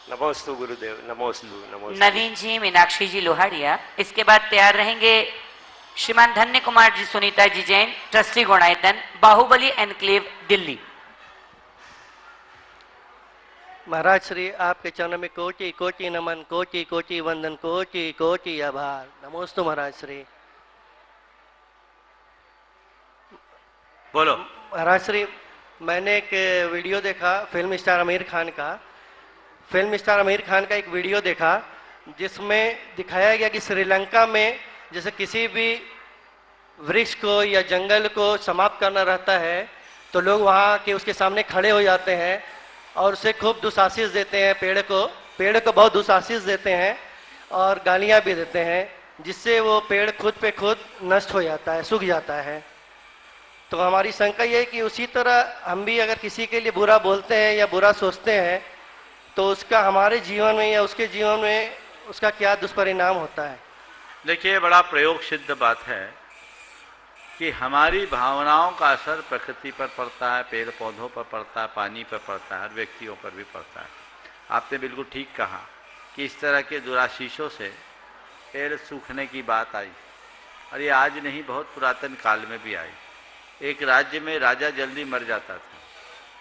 नमोस्तु गुरुदेव, नमोस्तु नमोस्तु। नवीन जी मीनाक्षी जी लोहाड़िया, इसके बाद तैयार रहेंगे श्रीमान धन्य कुमार जी सुनीता जी जैन ट्रस्टी गुणायतन बाहुबली एनक्लेव दिल्ली। महाराज श्री आपके चरणों में कोटि कोटि नमन, कोटि कोटि वंदन, कोटि कोटि आभार। नमोस्तु महाराज श्री। बोलो। महाराज श्री, मैंने एक वीडियो देखा फिल्म स्टार आमिर खान का। फिल्म स्टार आमिर खान का एक वीडियो देखा जिसमें दिखाया गया कि श्रीलंका में जैसे किसी भी वृक्ष को या जंगल को समाप्त करना रहता है तो लोग वहाँ के उसके सामने खड़े हो जाते हैं और उसे खूब दुशासीस देते हैं। पेड़ को बहुत दुशासीस देते हैं और गालियाँ भी देते हैं, जिससे वो पेड़ खुद पे खुद नष्ट हो जाता है, सूख जाता है। तो हमारी शंका ये है कि उसी तरह हम भी अगर किसी के लिए बुरा बोलते हैं या बुरा सोचते हैं तो उसका हमारे जीवन में या उसके जीवन में उसका क्या दुष्परिणाम होता है? देखिए, बड़ा प्रयोग सिद्ध बात है कि हमारी भावनाओं का असर प्रकृति पर पड़ता है, पेड़ पौधों पर पड़ता है, पानी पर पड़ता है, हर व्यक्तियों पर भी पड़ता है। आपने बिल्कुल ठीक कहा कि इस तरह के दुराशीषों से पेड़ सूखने की बात आई और ये आज नहीं, बहुत पुरातन काल में भी आई। एक राज्य में राजा जल्दी मर जाता था,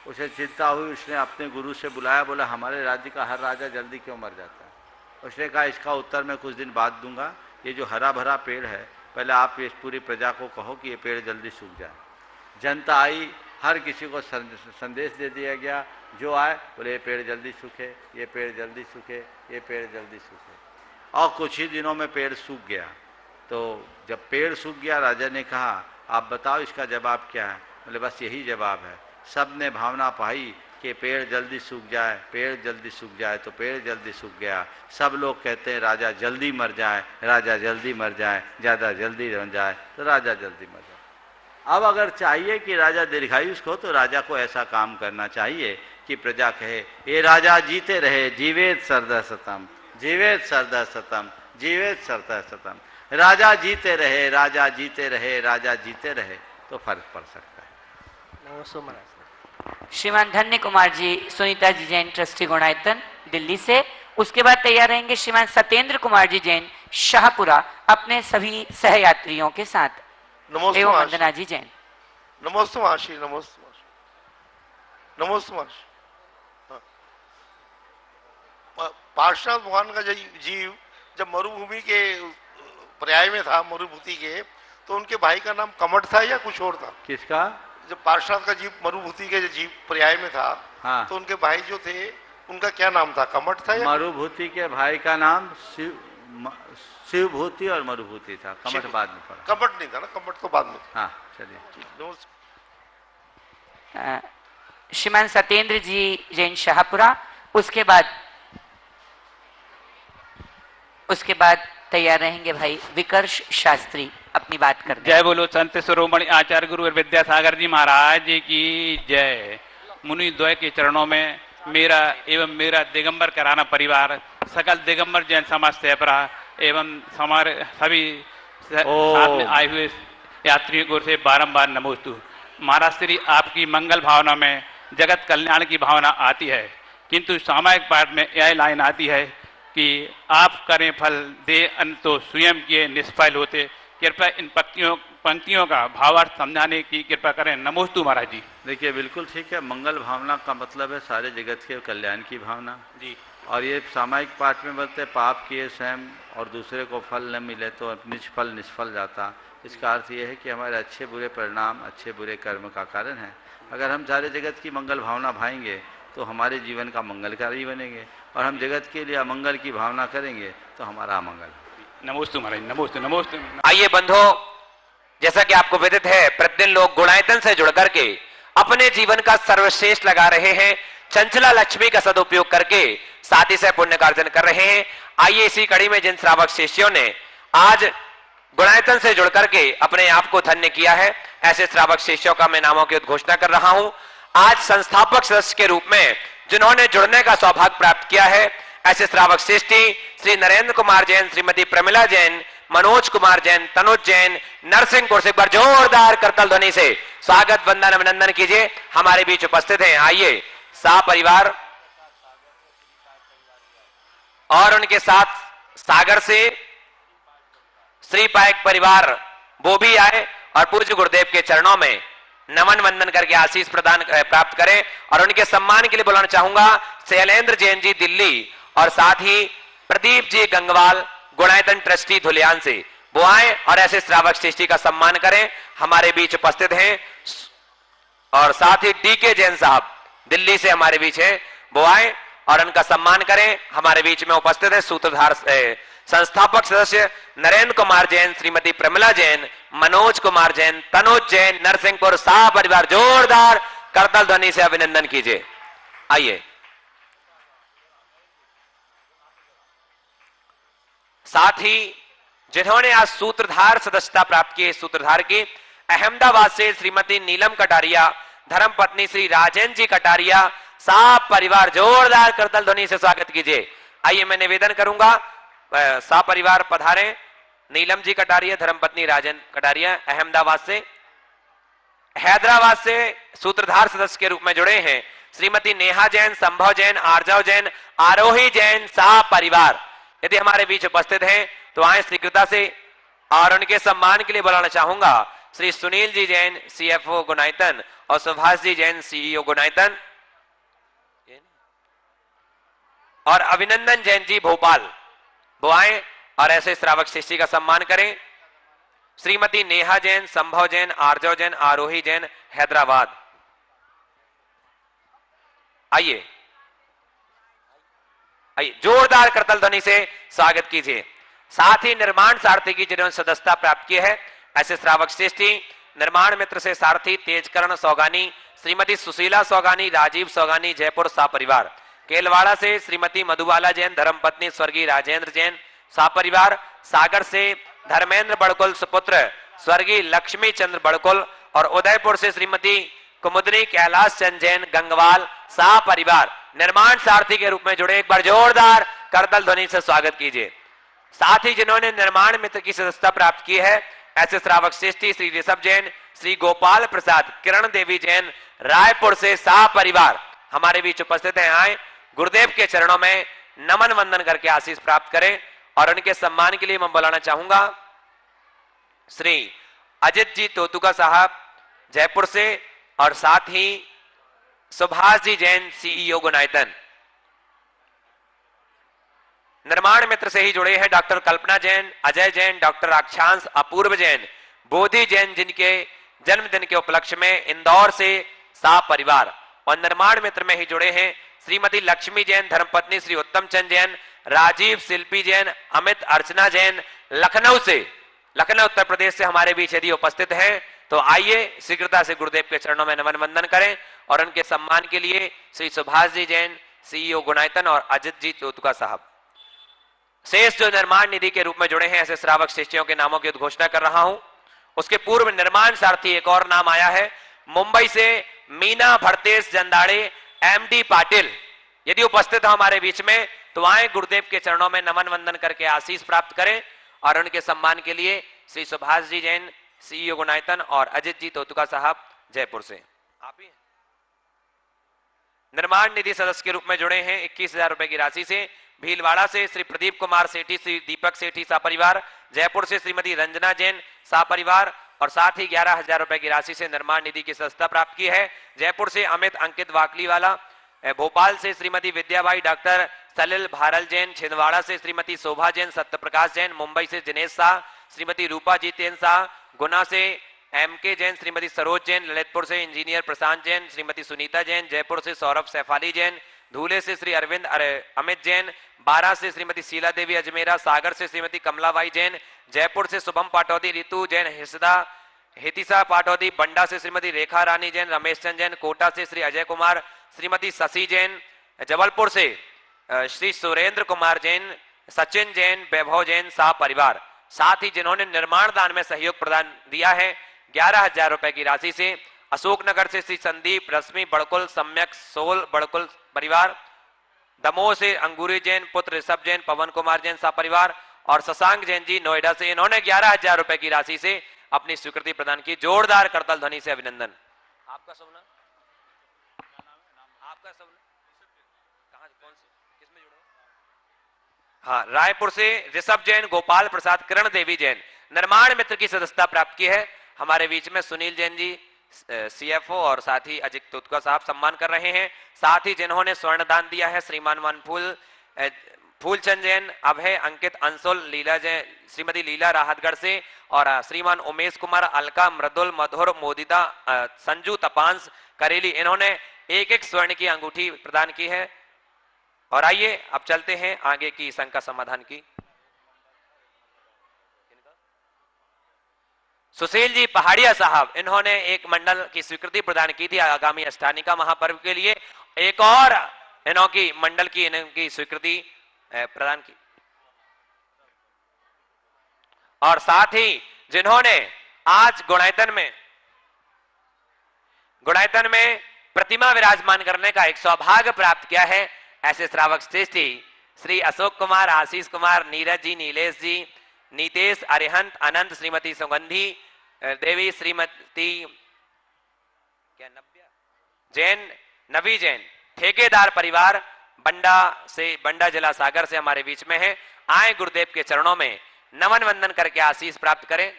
उसे चिंता हुई, उसने अपने गुरु से बुलाया, बोला हमारे राज्य का हर राजा जल्दी क्यों मर जाता है? उसने कहा इसका उत्तर मैं कुछ दिन बाद दूंगा। ये जो हरा भरा पेड़ है, पहले आप इस पूरी प्रजा को कहो कि ये पेड़ जल्दी सूख जाए। जनता आई, हर किसी को संदेश दे दिया गया, जो आए बोले ये पेड़ जल्दी सूखे, ये पेड़ जल्दी सूखे, ये पेड़ जल्दी सूखे। और कुछ ही दिनों में पेड़ सूख गया। तो जब पेड़ सूख गया, राजा ने कहा आप बताओ इसका जवाब क्या है? बोले बस यही जवाब है, सब ने भावना पाई कि पेड़ जल्दी सूख जाए, पेड़ जल्दी सूख जाए, तो पेड़ जल्दी सूख गया। सब लोग कहते हैं राजा जल्दी मर जाए, राजा जल्दी मर जाए, ज़्यादा जल्दी बन जाए तो राजा जल्दी मर जाए। अब अगर चाहिए कि राजा दीर्घायुष्क हो तो राजा को ऐसा काम करना चाहिए कि प्रजा कहे ये राजा जीते रहे, जीवेत सरदा सतम, जीवेत सरदा सतम, जीवेत सरदा सतम। राजा जीते रहे, राजा जीते रहे, राजा जीते रहे तो फर्क पड़ सकता है। नमस्ते महाराज। श्रीमान धन्य कुमार जी सुनीता जी जैन ट्रस्टी गुणायतन दिल्ली से। उसके बाद तैयार रहेंगे श्रीमान सत्येंद्र कुमार जी जैन शाहपुरा अपने सभी सहयात्रियों के साथ। एवं वंदना जी जैन। नमोस्तु महाशय, नमोस्तु महाशय, नमोस्तु महाशय। पार्श्वनाथ भगवान का जीव जब मरुभूमि के पर्याय में था, मरुभूति के, तो उनके भाई का नाम कमट था या कुछ और था? किसका? जब पार्श्वनाथ का जीव मरुभूति के जीव पर्याय में था, हाँ। तो उनके भाई जो थे उनका क्या नाम था? कमट था या? मरुभूति के भाई का नाम शिवभूति और मरुभूति था। कमट बाद में पड़ा। कमट नहीं था ना, कमट तो बाद में। हाँ चलिए। श्रीमान सत्येंद्र जी जैन शाहपुरा। उसके बाद तैयार रहेंगे भाई विकर्ष शास्त्री अपनी बात करने। जय बोलो संत शिरोमणि आचार्य गुरु विद्यासागर जी महाराज की जय। मुनि द्वय के चरणों में मेरा एवं मेरा दिगंबर कराना परिवार, सकल दिगंबर जैन समाज सेपरा एवं हमारे सभी साथ में आए हुए यात्रियों को से बारंबार नमोस्तु। महाराज श्री आपकी मंगल भावना में जगत कल्याण की भावना आती है, किंतु सामायिक पाठ में यह लाइन आती है कि आप करें फल दे अन्न तो स्वयं किए निष्फल होते। कृपया इन पंक्तियों का भावार्थ समझाने की कृपा करें। नमोस्तु महाराज जी। देखिए बिल्कुल ठीक है। मंगल भावना का मतलब है सारे जगत के कल्याण की भावना जी। और ये सामायिक पाठ में बोलते पाप किए स्वयं और दूसरे को फल न मिले तो निष्फल निष्फल जाता। इसका अर्थ ये है कि हमारे अच्छे बुरे परिणाम अच्छे बुरे कर्म का कारण है। अगर हम सारे जगत की मंगल भावना भाएंगे तो हमारे जीवन का मंगलकारी बनेंगे, और हम जगत के लिए अमंगल की भावना करेंगे तो हमारा अमंगल। नमोस्तु महाराज। नमोस्तु नमोस्तु। आइए बंधो, जैसा कि आपको विदित है प्रतिदिन लोग गुणायतन से जुड़ करके अपने जीवन का सर्वश्रेष्ठ लगा रहे हैं, चंचला लक्ष्मी का सदुपयोग करके साथी से पुण्य कार्जन कर रहे हैं। आइए इसी कड़ी में जिन श्रावक शिष्यों ने आज गुणायतन से जुड़ करके अपने आप को धन्य किया है, ऐसे श्रावक शिष्यों का मैं नामों की उद्घोषणा कर रहा हूं। आज संस्थापक सदस्य के रूप में जिन्होंने जुड़ने का सौभाग्य प्राप्त किया है, ऐसे श्रावक शिष्टि श्री नरेंद्र कुमार जैन, श्रीमती प्रमिला जैन, मनोज कुमार जैन, तनुज जैन, नरसिंहपुर से एक बार जोरदार करतल ध्वनि से स्वागत वंदन अभिनंदन कीजिए। हमारे बीच उपस्थित हैं। आइए सा परिवार और उनके साथ सागर से श्री पायक परिवार वो भी आए और पूज्य गुरुदेव के चरणों में नमन वंदन करके आशीष प्रदान प्राप्त करें। और उनके सम्मान के लिए बुलाना चाहूंगा शैलेंद्र जैन जी दिल्ली और साथ ही प्रदीप जी गंगवाल गुणायतन ट्रस्टी धुलियान से, वो आए और ऐसे श्रावक शिष्टि का सम्मान करें। हमारे बीच उपस्थित हैं। और साथ ही डीके जैन साहब दिल्ली से हमारे बीच हैं, वो आए और उनका सम्मान करें। हमारे बीच में उपस्थित है सूत्रधार संस्थापक सदस्य नरेंद्र कुमार जैन, श्रीमती प्रमिला जैन, मनोज कुमार जैन, तनुज जैन, नरसिंहपुर सा परिवार। जोरदार करतल ध्वनि से अभिनंदन कीजिए। आइए साथ ही जिन्होंने आज सूत्रधार सदस्यता प्राप्त की, सूत्रधार की अहमदाबाद से श्रीमती नीलम कटारिया, धर्मपत्नी श्री राजेंद्र जी कटारिया, साहब परिवार। जोरदार करतल ध्वनि से स्वागत कीजिए। आइए मैं निवेदन करूंगा सा परिवार पधारे। नीलम जी कटारिया, धर्मपत्नी राजेंद्र कटारिया अहमदाबाद से। हैदराबाद से सूत्रधार सदस्य के रूप में जुड़े हैं श्रीमती नेहा जैन, संभव जैन, आर्जव जैन, आरोही जैन, सा परिवार। यदि हमारे बीच उपस्थित हैं तो आए शीघ्रता से। और उनके सम्मान के लिए बुलाना चाहूंगा श्री सुनील जी जैन, सीएफओ गुणायतन, और सुभाष जी जैन, सीईओ गुणायतन, और अभिनंदन जैन जी भोपाल, वो आए और ऐसे श्रावक शिष्टि का सम्मान करें। श्रीमती नेहा जैन, संभव जैन, आर्जव जैन, आरोही जैन, हैदराबाद। आइए आइए जोरदार करतल ध्वनि से स्वागत कीजिए। साथ ही निर्माण सारथी की जिन्होंने सदस्यता प्राप्त की है, ऐसे श्रावक श्रेष्ठी निर्माण मित्र से सारथी तेजकरण सौगानी, श्रीमती सुशीला सौगानी, राजीव सौगानी, जयपुर सापरिवार। केलवाड़ा से श्रीमती मधुबाला जैन, धर्मपत्नी स्वर्गीय राजेंद्र जैन सापरिवार। सागर से धर्मेंद्र बड़कुल, सुपुत्र स्वर्गीय लक्ष्मी चंद्र बड़कुल। और उदयपुर से श्रीमती कुमुदनी कैलाश चंद जैन गंगवाल सापरिवार निर्माण सारथी के रूप में जुड़े। एक बार जोरदार करतल ध्वनि से स्वागत कीजिए। साथ ही जिन्होंने निर्माण मित्र की सदस्यता प्राप्त की है, ऐसे श्रावक श्रेष्ठी श्री ऋषभ जैन, श्री गोपाल प्रसाद, किरण देवी जैन रायपुर से सापरिवार हमारे बीच उपस्थित हैं। आए गुरुदेव के चरणों में नमन वंदन करके आशीष प्राप्त करें। और उनके सम्मान के लिए मैं बुलाना चाहूंगा श्री अजित जी तोतुका साहब जयपुर से, और साथ ही सुभाष जी जैन, सीईओ गुनायतन। निर्माण मित्र से ही जुड़े हैं डॉक्टर कल्पना जैन, अजय जैन, डॉक्टर अक्षांश, अपूर्व जैन, बोधि जैन, जिनके जन्मदिन के उपलक्ष्य में इंदौर से सापरिवार। और निर्माण मित्र में ही जुड़े हैं श्रीमती लक्ष्मी जैन, धर्मपत्नी श्री उत्तम चंद जैन, राजीव शिल्पी जैन, अमित अर्चना जैन लखनऊ से, लखनऊ उत्तर प्रदेश से हमारे बीच यदि उपस्थित हैं तो आइए शीघ्रता से गुरुदेव के चरणों में नमन वंदन करें। और उनके सम्मान के लिए श्री सुभाष जी जैन, सीईओ गुनायतन, और अजित जी तोतुका साहब। शेष जो निर्माण निधि के रूप में जुड़े हैं ऐसे श्रावक श्रेष्ठियों के नामों की उद्घोषणा कर रहा हूं। उसके पूर्व निर्माण सारथी एक और नाम आया है मुंबई से, मीना भरतेश जंदाड़े, एमडी पाटिल। यदि उपस्थित हो हमारे बीच में तो आए गुरुदेव के चरणों में नमन वंदन करके आशीष प्राप्त करें। और उनके सम्मान के लिए श्री सुभाष जी जैन, सीईओ गुनायतन, और अजित जी तोतुका साहब जयपुर से। आप ही निर्माण निधि सदस्य के रूप में जुड़े हैं 21,000 रुपए की राशि से। भीलवाड़ा से श्री प्रदीप कुमार सेठी, श्री दीपक सेठी सापरिवार। जयपुर से श्रीमती रंजना जैन सापरिवार। और साथ ही 11,000 रुपए की राशि से निर्माण निधि की सदस्यता प्राप्त की है। जयपुर से अमित अंकित वाकली वाला। भोपाल से श्रीमती विद्याबाई डॉक्टर सलिल भारल जैन। छिंदवाड़ा से श्रीमती शोभा जैन, सत्यप्रकाश जैन। मुंबई से दिनेश शाह, श्रीमती रूपा जीतेन शाह। गुना से एमके जैन, श्रीमती सरोज जैन। ललितपुर से इंजीनियर प्रशांत जैन, श्रीमती सुनीता जैन। जयपुर से सौरभ सैफाली जैन। धूले से श्री अरविंद अमित जैन। 12 से श्रीमती शीला देवी अजमेरा। सागर से श्रीमती कमलाबाई जैन। जयपुर से शुभम पाटौदी, रितु जैन, हितिसा पाटौदी। बंडा से श्रीमती रेखा रानी जैन, रमेश चंद जैन। कोटा से श्री अजय कुमार, श्रीमती शशि जैन। जबलपुर से श्री सुरेंद्र कुमार जैन, सचिन जैन, वैभव जैन सापरिवार। साथ ही जिन्होंने निर्माण दान में सहयोग प्रदान दिया है 11,000 रुपए की राशि से, अशोकनगर से श्री संदीप रश्मि बड़कुल, सम्यक सोल बड़कुल परिवार। दमोह से अंगूरी जैन, पुत्र ऋषभ जैन, पवन कुमार जैन सापरिवार। और शशांक जैन जी नोएडा से, इन्होंने 11,000 रुपए की राशि से अपनी स्वीकृति प्रदान की। जोरदार करतल ध्वनि से अभिनंदन। आपका शुभ नाम? आपका शुभ नाम? कहां, कौन से, किसमें जुड़े? हाँ, रायपुर से ऋषभ जैन, गोपाल प्रसाद, किरण देवी जैन निर्माण मित्र की सदस्यता प्राप्त की है। हमारे बीच में सुनील जैन जी सीएफओ और साथ ही अजित तोतुका साहब सम्मान कर रहे हैं। साथ ही जिन्होंने स्वर्ण दान दिया है श्रीमान फूलचंद जैन, अभय अंकित अंसुल, लीला जैन, श्रीमती लीला राहतगढ़ से, और श्रीमान उमेश कुमार, अलका, मृदुल, मधुर, मोदिता, संजू तपांस करेली, इन्होंने एक एक स्वर्ण की अंगूठी प्रदान की है। और आइए अब चलते हैं आगे की शंका समाधान की। सुशील जी पहाड़िया साहब, इन्होंने एक मंडल की स्वीकृति प्रदान की थी आगामी अष्टानिका महापर्व के लिए। एक और इनकी मंडल की इनकी स्वीकृति प्रदान की। और साथ ही जिन्होंने आज गुणायतन में प्रतिमा विराजमान करने का एक सौभाग्य प्राप्त किया है, ऐसे श्रावक श्रेष्ठी श्री अशोक कुमार, आशीष कुमार, नीरज जी, नीलेश जी, नीतेश, अरिहंत, अनंत, श्रीमती सुगंधी देवी, श्रीमती क्या नव्या जैन, नवी जैन, ठेकेदार परिवार बंडा जिला सागर से हमारे बीच में है। आए गुरुदेव के चरणों में नमन वंदन करके आशीष प्राप्त करें।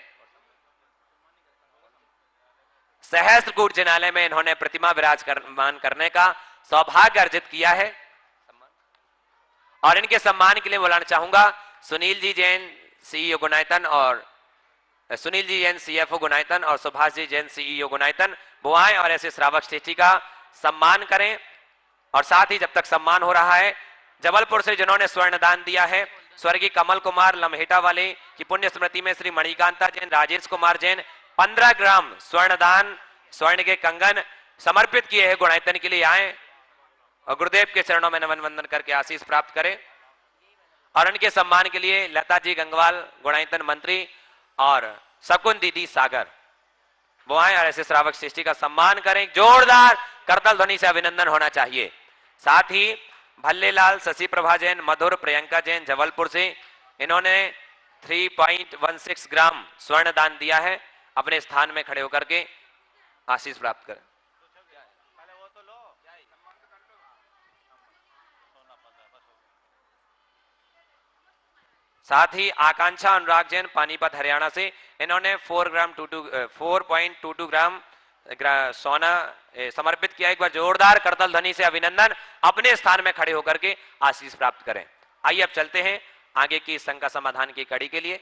सहस्त्रकूट जिनालय में इन्होंने प्रतिमा विराजमान करने का सौभाग्य अर्जित किया है। और इनके सम्मान के लिए बुलाना चाहूंगा सुनील जी जैन, सीईओ गुणायतन, और सुनील जी जैन, सीएफओ गुणायतन, और सुभाष जी जैन, सीईओ गुणायतन। वो आए और ऐसे श्रावक श्रेष्ठी का सम्मान करें। और साथ ही जब तक सम्मान हो रहा है, जबलपुर से जिन्होंने स्वर्ण दान दिया है स्वर्गीय कमल कुमार लम्हेटा वाले की पुण्य स्मृति में श्री मणिकांता जैन, राजेश कुमार जैन 15 ग्राम स्वर्ण दान, स्वर्ण के कंगन समर्पित किए हैं गुणायतन के लिए आए और गुरुदेव के चरणों में नमन वंदन करके आशीष प्राप्त करें। और उनके सम्मान के लिए लता जी गंगवाल गुणायतन मंत्री और शकुन दीदी सागर वो आए और ऐसे श्रावक श्रेष्ठी का सम्मान करें। जोरदार करताल ध्वनि से अभिनंदन होना चाहिए। साथ ही भल्लेलाल, शशि प्रभा जैन, मधुर, प्रियंका जैन जबलपुर से इन्होंने 3.16 ग्राम स्वर्ण दान दिया है। अपने स्थान में खड़े होकर के आशीष प्राप्त करें। साथ ही आकांक्षा अनुराग जैन पानीपत हरियाणा से इन्होंने 4.22 ग्राम सोना समर्पित किया। एक बार जोरदार करताल ध्वनि से अभिनंदन। अपने स्थान में खड़े होकर के आशीष प्राप्त करें। आइए अब चलते हैं आगे की शंका समाधान की कड़ी के लिए।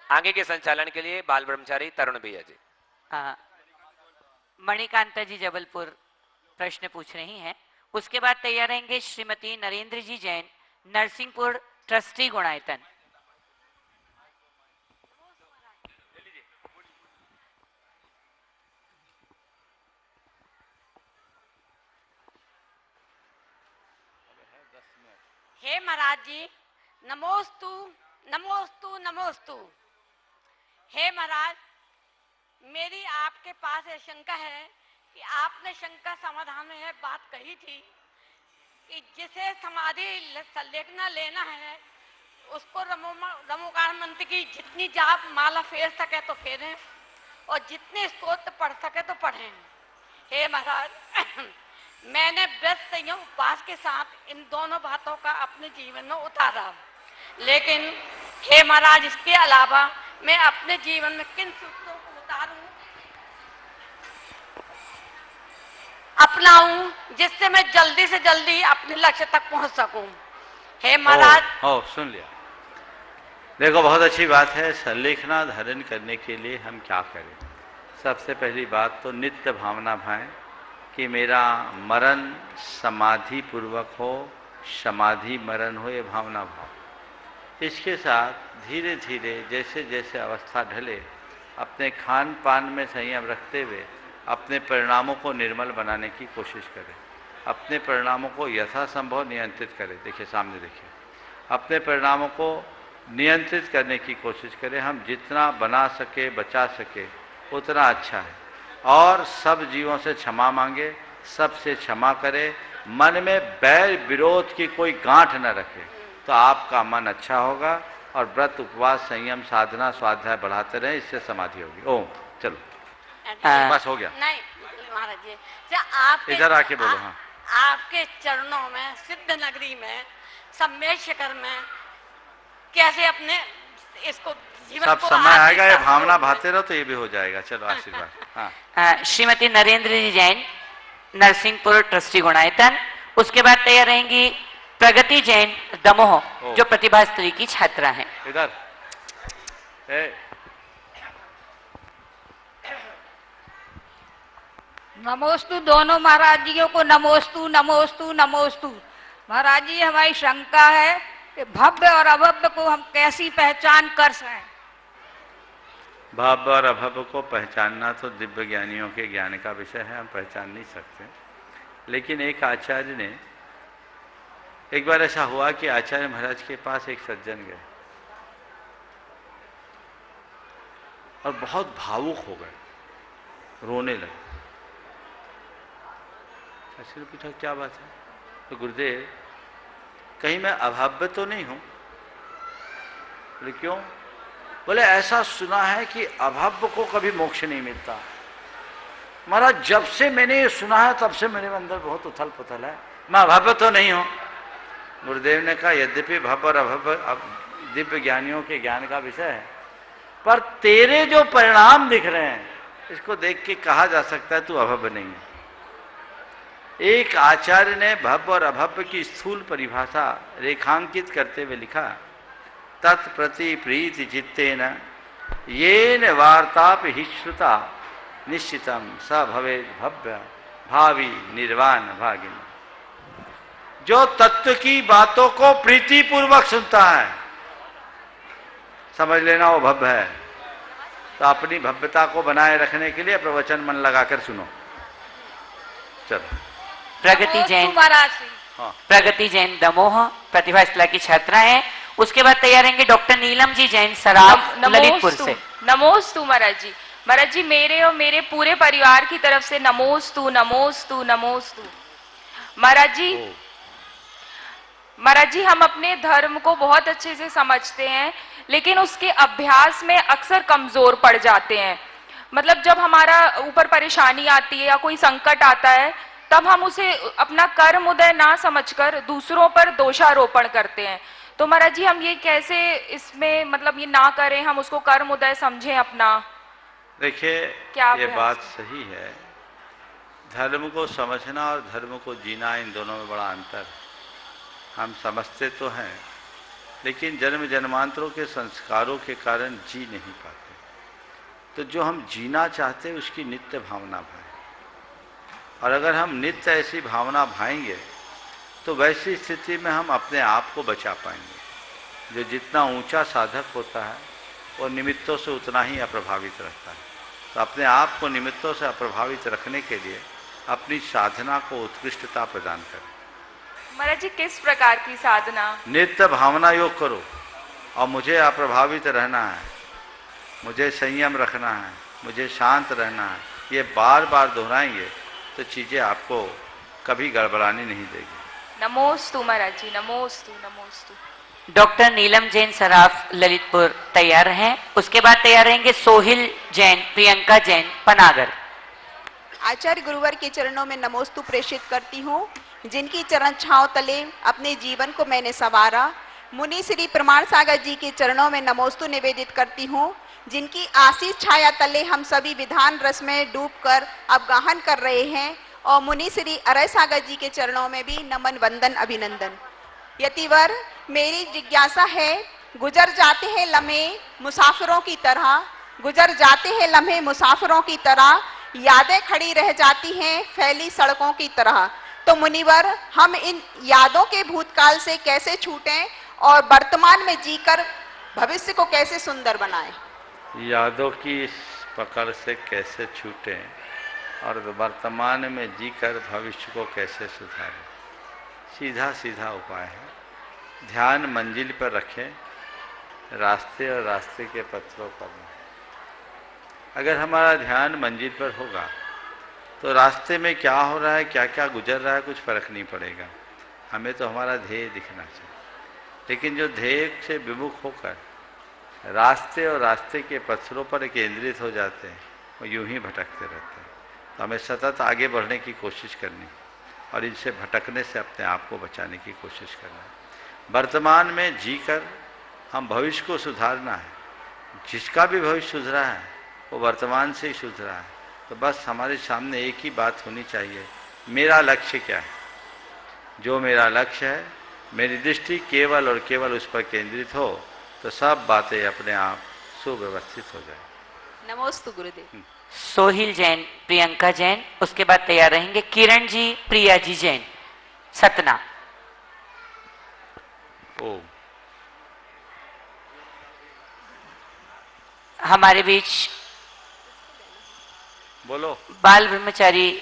आगे के संचालन के लिए बाल ब्रह्मचारी तरुण भैया जी। मणिकांता जी जबलपुर प्रश्न पूछ रही हैं। उसके बाद तैयार रहेंगे श्रीमती नरेंद्र जी जैन, नरसिंहपुर ट्रस्टी गुणायतन। हे महाराज जी, नमोस्तु नमोस्तु नमोस्तु। हे महाराज, मेरी आपके पास ये शंका है कि आपने शंका समाधान में यह बात कही थी कि जिसे समाधि लेखना लेना है उसको रमोकार मंत्र की जितनी जाप माला फेर सके तो फेरें और जितने स्तोत्र पढ़ सके तो पढ़ें। हे महाराज, मैंने व्रत संयम उपवास के साथ इन दोनों बातों का अपने जीवन में उतारा, लेकिन हे महाराज, इसके अलावा मैं अपने जीवन में किन सूत्रों को उतारूं, अपनाऊं, जिससे मैं जल्दी से जल्दी अपने लक्ष्य तक पहुंच सकूं। हे महाराज। सुन लिया। देखो, बहुत अच्छी बात है। संलेखना धारण करने के लिए हम क्या करें? सबसे पहली बात तो नित्य भावना भाएं कि मेरा मरण समाधि पूर्वक हो, समाधि मरण हो, ये भावना भाव। इसके साथ धीरे धीरे जैसे जैसे अवस्था ढले अपने खान पान में संयम रखते हुए अपने परिणामों को निर्मल बनाने की कोशिश करें। अपने परिणामों को यथासंभव नियंत्रित करें। देखिए, सामने देखिए, अपने परिणामों को नियंत्रित करने की कोशिश करें। हम जितना बना सके, बचा सके, उतना अच्छा है। और सब जीवों से क्षमा मांगे, सबसे क्षमा करे, मन में बैर विरोध की कोई गांठ न रखे, तो आपका मन अच्छा होगा। और व्रत, उपवास, संयम, साधना, स्वाध्याय बढ़ाते रहे, इससे समाधि होगी। ओम। चलो, बस हो गया। नहीं महाराज जी, आपके इधर आके बोलो। हाँ, आपके चरणों में, सिद्ध नगरी में, सम्मेद शिखर में कैसे अपने इसको जीवन सब को समय आएगा, ये भावना भाते रहो तो ये भी हो जाएगा। चलो, आशीर्वाद। हाँ। श्रीमती नरेंद्र जी जैन, नरसिंहपुर ट्रस्टी गुणायतन। उसके बाद तैयार रहेंगी प्रगति जैन दमोह, जो प्रतिभा स्त्री की छात्रा हैं। इधर नमोस्तु दोनों महाराज जियों को नमोस्तु नमोस्तु नमोस्तु। महाराज जी, हमारी शंका है कि भव्य और अभव्य को हम कैसी पहचान कर सकें? भव्य और अभव्य को पहचानना तो दिव्य ज्ञानियों के ज्ञान का विषय है, हम पहचान नहीं सकते। लेकिन एक आचार्य ने, एक बार ऐसा हुआ कि आचार्य महाराज के पास एक सज्जन गए और बहुत भावुक हो गए, रोने लगे। आचार्य पूछा, क्या बात है? तो गुरुदेव, कहीं मैं अभव्य तो नहीं हूं? बोले, क्यों? बोले, ऐसा सुना है कि अभव्य को कभी मोक्ष नहीं मिलता। महाराज, जब से मैंने ये सुना है तब से मेरे अंदर बहुत उथल पुथल है, मैं अभव्य तो नहीं हूं। गुरुदेव ने कहा, यद्यपि भव्य और अभव्य दिव्य ज्ञानियों के ज्ञान का विषय है, पर तेरे जो परिणाम दिख रहे हैं, इसको देख के कहा जा सकता है तू अभव्य नहीं है। एक आचार्य ने भव्य और अभव्य की स्थूल परिभाषा रेखांकित करते हुए लिखा, तत्प्रति प्रीति चित्तेन येन वार्ताप हि श्रुता निश्चितम स भवेत् भव्य भावी निर्वाण भागिनी। जो तत्व की बातों को प्रीति पूर्वक सुनता है, समझ लेना वो भव्य है। तो अपनी भव्यता को बनाए रखने के लिए प्रवचन मन लगाकर सुनो। चलो। प्रगति जैन, हाँ। प्रगति जैन दमोह प्रतिभा शिला की छात्रा है। उसके बाद तैयार रहेंगे डॉक्टर नीलम जी जैन सराफ ललितपुर से। नमोस्तु महाराज जी। महाराज जी मेरे और मेरे पूरे परिवार की तरफ से नमोस्तु नमोस्तु नमोस्तु। महाराज जी, महाराज जी हम अपने धर्म को बहुत अच्छे से समझते हैं, लेकिन उसके अभ्यास में अक्सर कमजोर पड़ जाते हैं। मतलब जब हमारा ऊपर परेशानी आती है या कोई संकट आता है, तब हम उसे अपना कर्म उदय ना समझकर दूसरों पर दोषारोपण करते हैं। तो महाराज जी हम ये कैसे इसमें मतलब ये ना करें, हम उसको कर्म उदय समझें अपना? देखिए, ये बात सही है। धर्म को समझना और धर्म को जीना, इन दोनों में बड़ा अंतर है। हम समझते तो हैं, लेकिन जन्म जन्मांतरों के संस्कारों के कारण जी नहीं पाते। तो जो हम जीना चाहते हैं उसकी नित्य भावना भाएं, और अगर हम नित्य ऐसी भावना भाएंगे तो वैसी स्थिति में हम अपने आप को बचा पाएंगे। जो जितना ऊंचा साधक होता है वो निमित्तों से उतना ही अप्रभावित रहता है। तो अपने आप को निमित्तों से अप्रभावित रखने के लिए अपनी साधना को उत्कृष्टता प्रदान करें। महाराज जी किस प्रकार की साधना? नित्य भावना योग करो, और मुझे अप्रभावित रहना है, मुझे संयम रखना है, मुझे शांत रहना है। ये बार बार दोहराएंगे तो चीजें आपको कभी गड़बड़ाने नहीं देगी। नमोस्तु महाराज जी, नमोस्तु नमोस्तु। डॉक्टर नीलम जैन सराफ ललितपुर तैयार हैं। उसके बाद तैयार रहेंगे सोहिल जैन, प्रियंका जैन पनागर। आचार्य गुरुवर के चरणों में नमोस्तु प्रेषित करती हूँ, जिनकी चरण छांव तले अपने जीवन को मैंने संवारा। मुनि श्री प्रमाण सागर जी के चरणों में नमोस्तु निवेदित करती हूँ, जिनकी आशीष छाया तले हम सभी विधान रस में डूबकर अवगाहन कर रहे हैं। और मुनि श्री अरय सागर जी के चरणों में भी नमन वंदन अभिनंदन। यतिवर, मेरी जिज्ञासा है, गुजर जाते हैं लम्हे मुसाफिरों की तरह, गुजर जाते हैं लम्हे मुसाफिरों की तरह, यादें खड़ी रह जाती हैं फैली सड़कों की तरह। तो मुनिवर, हम इन यादों के भूतकाल से कैसे छूटें और वर्तमान में जीकर भविष्य को कैसे सुंदर बनाएं? यादों की इस पकड़ से कैसे छूटें और वर्तमान में जीकर भविष्य को कैसे सुधारें? सीधा सीधा उपाय है। ध्यान मंजिल पर रखें, रास्ते और रास्ते के पत्थरों पर नहीं। अगर हमारा ध्यान मंजिल पर होगा तो रास्ते में क्या हो रहा है, क्या क्या गुजर रहा है, कुछ फर्क नहीं पड़ेगा। हमें तो हमारा ध्येय दिखना चाहिए। लेकिन जो ध्येय से विमुख होकर रास्ते और रास्ते के पत्थरों पर केंद्रित हो जाते हैं, वो यूं ही भटकते रहते हैं। तो हमें सतत आगे बढ़ने की कोशिश करनी और इनसे भटकने से अपने आप को बचाने की कोशिश करना है। वर्तमान में जीकर हम भविष्य को सुधारना है। जिसका भी भविष्य सुधरा है वो वर्तमान से ही सुधरा है। तो बस हमारे सामने एक ही बात होनी चाहिए, मेरा लक्ष्य क्या है। जो मेरा लक्ष्य है, मेरी दृष्टि केवल और केवल उस पर केंद्रित हो तो सब बातें अपने आप सुव्यवस्थित हो जाए। नमोस्तु गुरुदेव। सोहिल जैन, प्रियंका जैन। उसके बाद तैयार रहेंगे किरण जी, प्रिया जी जैन सतना। ओ हमारे बीच बोलो बाल ब्रह्मचारी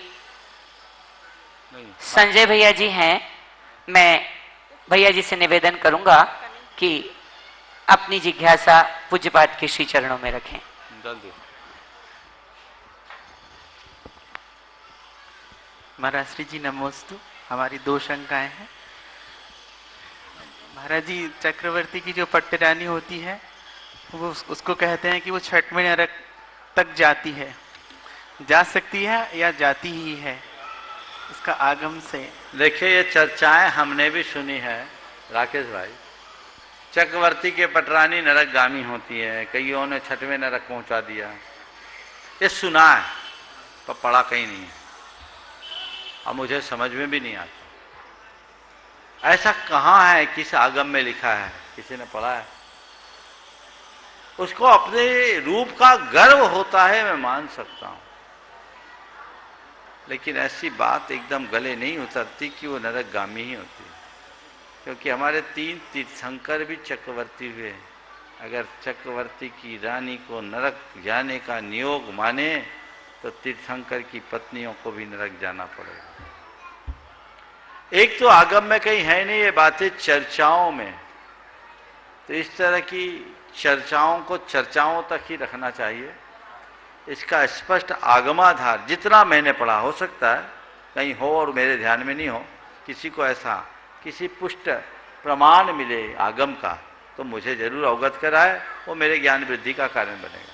संजय भैया जी हैं। मैं भैया जी से निवेदन करूंगा कि अपनी जिज्ञासा पूज्यपाद के श्री चरणों में रखें। जल्दी। महाराज श्री जी नमोस्तु। हमारी 2 शंकाएं हैं। महाराज जी, चक्रवर्ती की जो पट्टरानी होती है वो उसको कहते हैं कि वो 6वें नरक तक जाती है, जा सकती है या जाती ही है? इसका आगम से देखिए, ये चर्चाएं हमने भी सुनी है राकेश भाई। चक्रवर्ती के पटरानी नरकगामी होती है, कईयों ने 6वें नरक पहुंचा दिया। ये सुना है पर पढ़ा कहीं नहीं है और मुझे समझ में भी नहीं आता। ऐसा कहाँ है, किस आगम में लिखा है, किसी ने पढ़ा है? उसको अपने रूप का गर्व होता है, मैं मान सकता हूं। लेकिन ऐसी बात एकदम गले नहीं उतरती कि वो नरकगामी ही होती है, क्योंकि हमारे 3 तीर्थंकर भी चक्रवर्ती हुए हैं। अगर चक्रवर्ती की रानी को नरक जाने का नियोग माने तो तीर्थंकर की पत्नियों को भी नरक जाना पड़ेगा। एक तो आगम में कहीं है नहीं, ये बातें चर्चाओं में। तो इस तरह की चर्चाओं को चर्चाओं तक ही रखना चाहिए। इसका स्पष्ट आगमाधार जितना मैंने पढ़ा, हो सकता है कहीं हो और मेरे ध्यान में नहीं हो, किसी को ऐसा किसी पुष्ट प्रमाण मिले आगम का तो मुझे जरूर अवगत कराए, वो मेरे ज्ञान वृद्धि का कारण बनेगा।